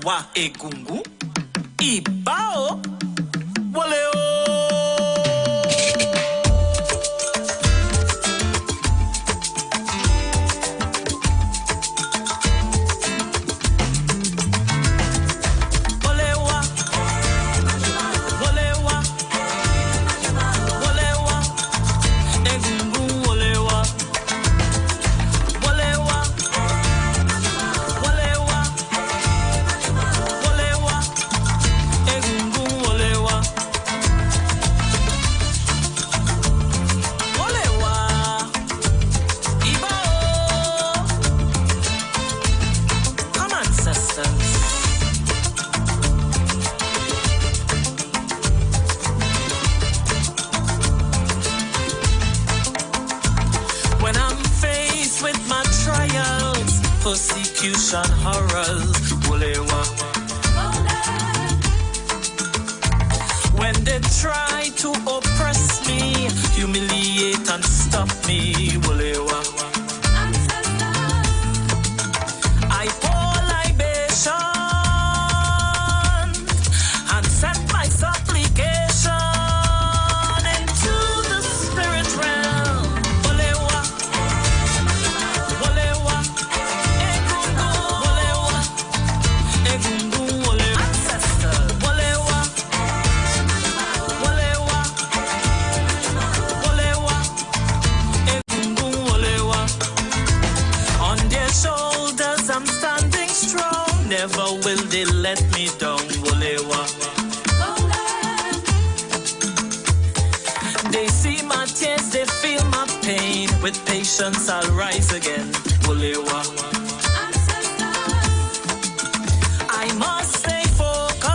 wa egungun ibao wole o. Persecution, horrors, bulewa. When they try to oppress me, humiliate and stop me, bulewa. I pour libation and set my supplication into the spirit realm, bulewa. Never will they let me down, Wolewa. They see my tears, they feel my pain. With patience I'll rise again, Wolewa. I must stay focused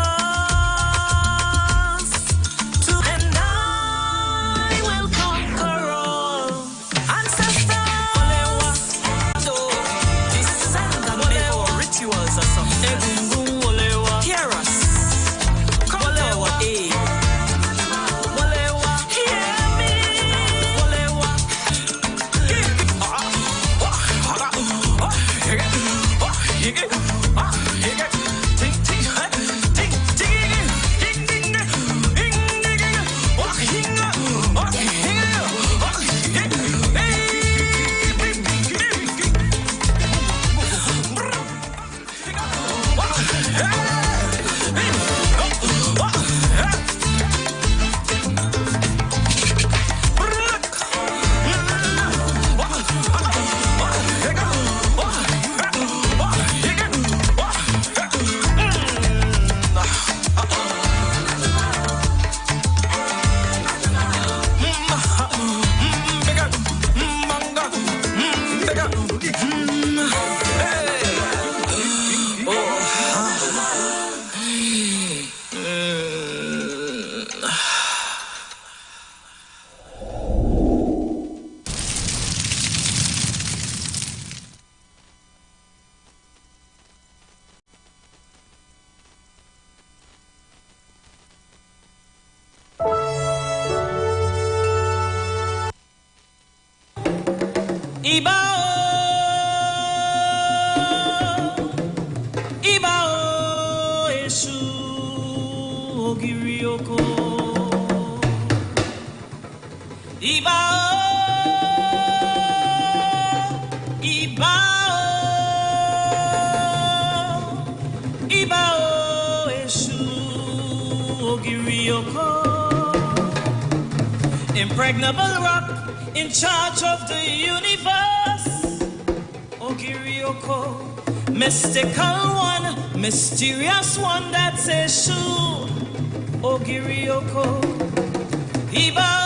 Ogirioko. Ibao, Ibao, Eshu, Ogirioko. Impregnable rock in charge of the universe. Ogirioko. Mystical one, mysterious one that says Shu. Ogirioko. Ibao.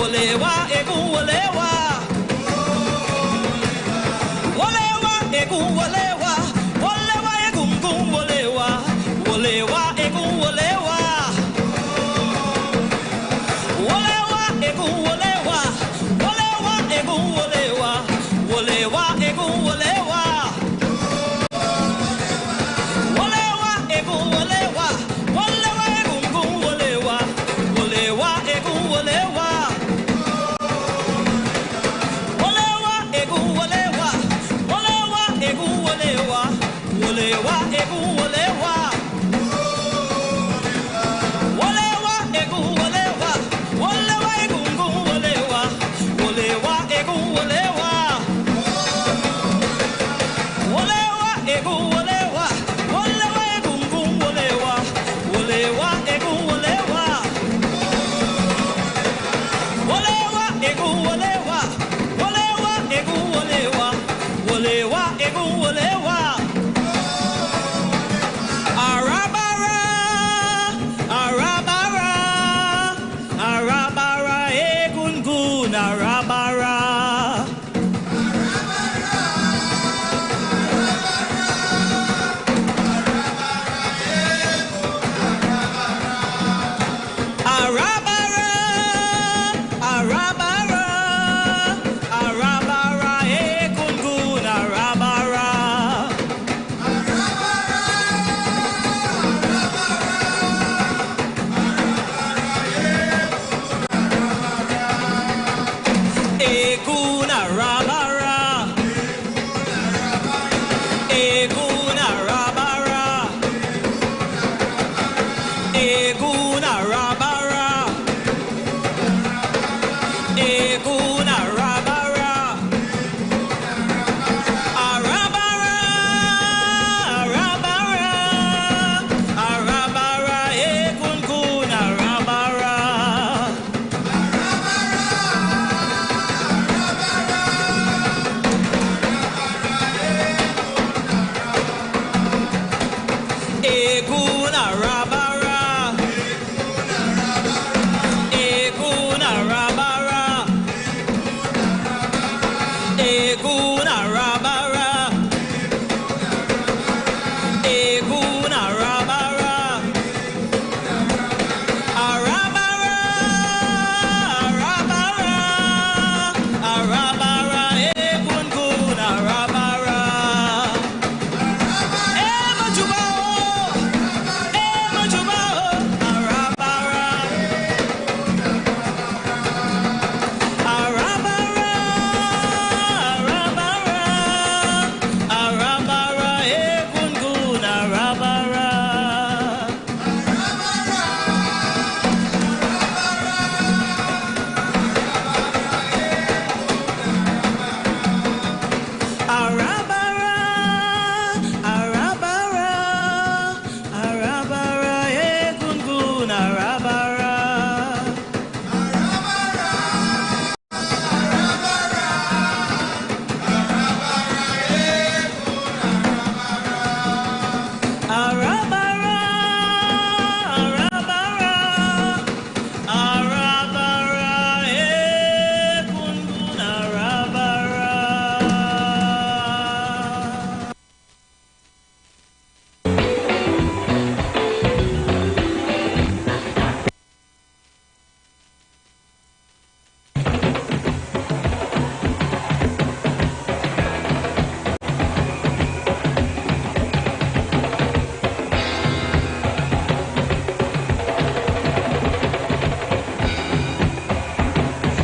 Wolewa, Eguna rabara. Arabara, arabara, arabara, egungun arabara. Eguna rabara. Eguna rabara. Eguna rabara. Eguna rabara. Arabara, arabara, arabara, egungun arabara. Emajubao, emajubao, arabara. Arabara, arabara, arabara, egungun arabara. Arabara, arabara, arabara, egungun arabara. Arabara, arabara, arabara, egungun arabara.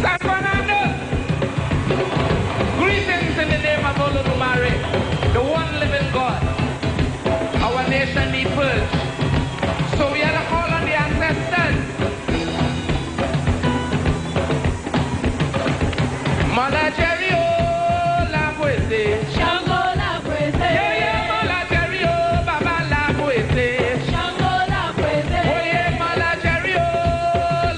San Fernando, greetings in the name of Olodumare, the one living God. Our nation needs purge. So we had a call on the ancestors. Mother Jerry, oh, la puente. Shango la puente. Yeah, yeah, Mother Jerry, oh, Baba la puente. Shango la puente. Oh, yeah, Mother Jerry, oh,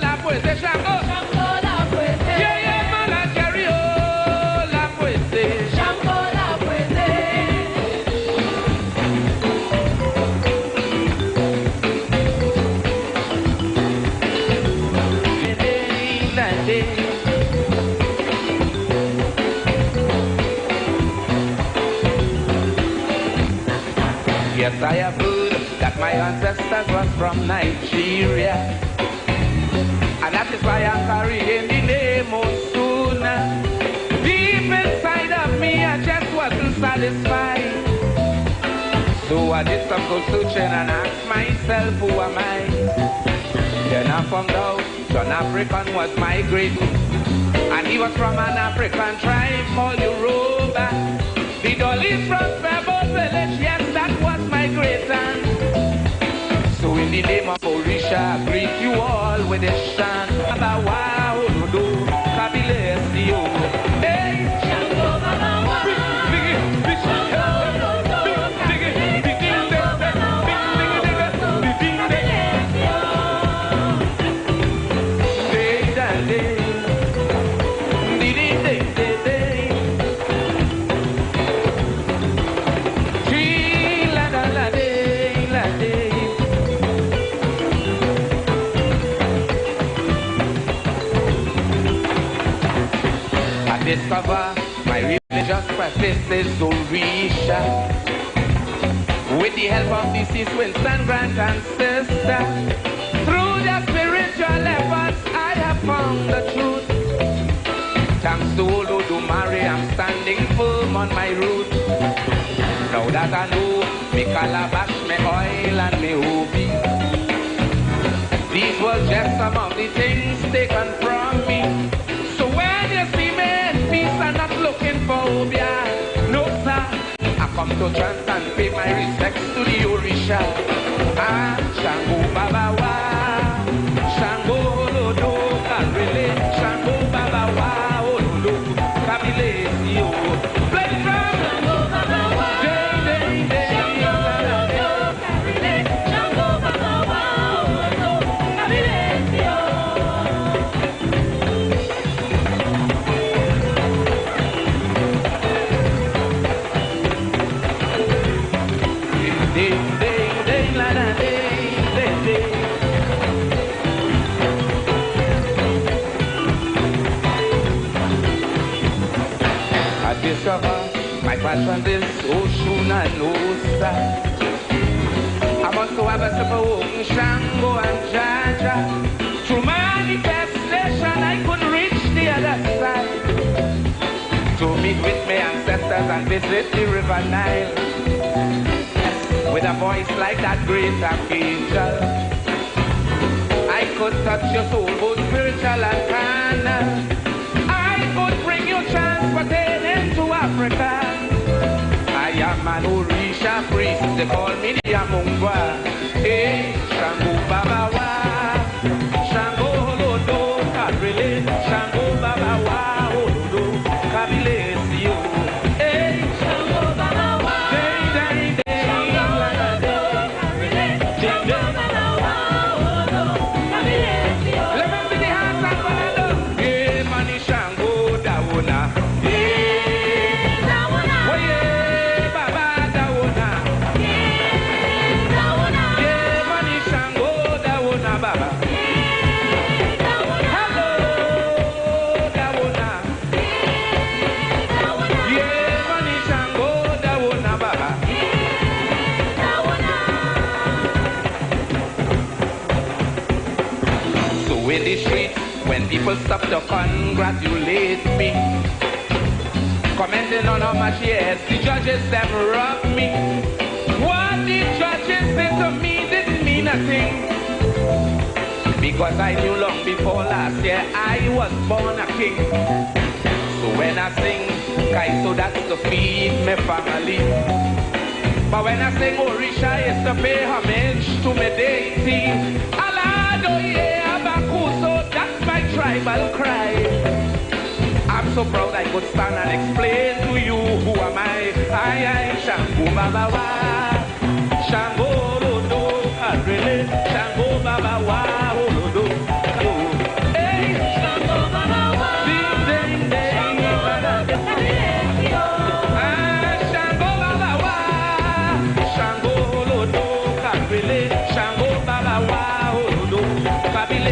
la puente. Shango. Shango la puente. Yeah, yeah, Mother Jerry, oh, la puente. Shango la puente. Yes, I have heard that my ancestors was from Nigeria, and that is why I'm carrying the name Osuna. Deep inside of me, I just wasn't satisfied. So I did some good searching and asked myself, who am I? Then I found out John African was my great, and he was from an African tribe called Yoruba. The Dolly's from Fairboat Village, yes, that was my great aunt. So in the name of Orisha, I greet you all with a chant. Baba Olodo, Kabilesio. Hey, Shango Baba wa. Shango Olodo, Shango Baba wa. Discover my religious practice is Orisha. With the help of the Sis Wilson grand and sister, through their spiritual efforts, I have found the truth. Thanks to Olodumare, I'm standing firm on my route. Now that I know me calabash, me oil and me hobby, these were just some of the things taken from me. So when you see me in peace and not looking for Obia, no sir, I come to chant and pay my respects to the Orisha. Ah, Shango Baba wa, Shango Olodo Karele, Shango Baba wa. discover my passion is ocean and Osa. I must go have a simple walk, Shango and Jaja. Through manifestation, I could reach the other side to meet with my ancestors and visit the river Nile with a voice like that great archangel. I could touch your soul, both spiritual and carnal. I could bring you transportation to Africa. I am an Orisha priest, they call me the Amungwa. Hey, Shango Babawa, Shango Holodo, Kabile, Shango Babawa, Holodo, Kabile, Sio. Hey, Shango Babawa, day, Shango Holodo, Kabile, Shango Babawa, Holodo, Kabile, Sio. Let me see the hands up, Holodo. Hey, money Shango Dawona. In the streets, when people stop to congratulate me, commenting on how much yes, the judges them robbed me. What the judges said to me didn't mean a thing, because I knew long before last year I was born a king. So when I sing, Kaiso, that's to feed my family. But when I sing Orisha, it's to pay homage to my deity. Alado, yeah. So that's my tribal cry. I'm so proud I could stand and explain to you who am I. I am Shango Babawa, Shango Lodo, Adrele, Shango Babawa, Olodo. Hey, Shango Babawa, ding ding ding, Shango Babawa, Shango Lodo, Adrele, Shango Babawa, Olodo, Kabile.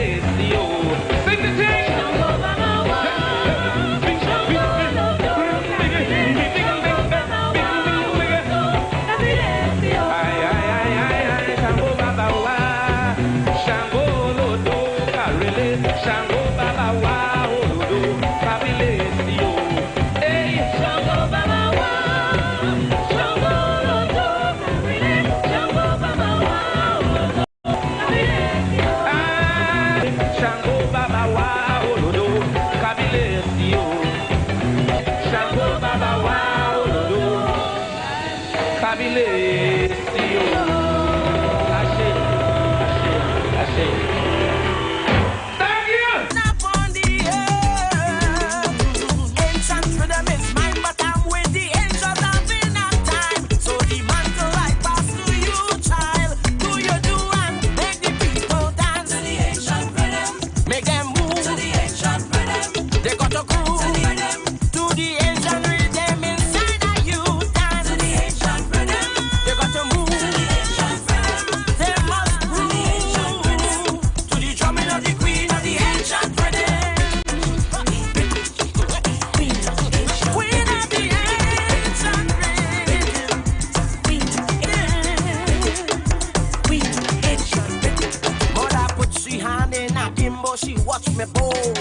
She watch me bold.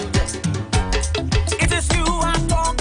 It is you I talk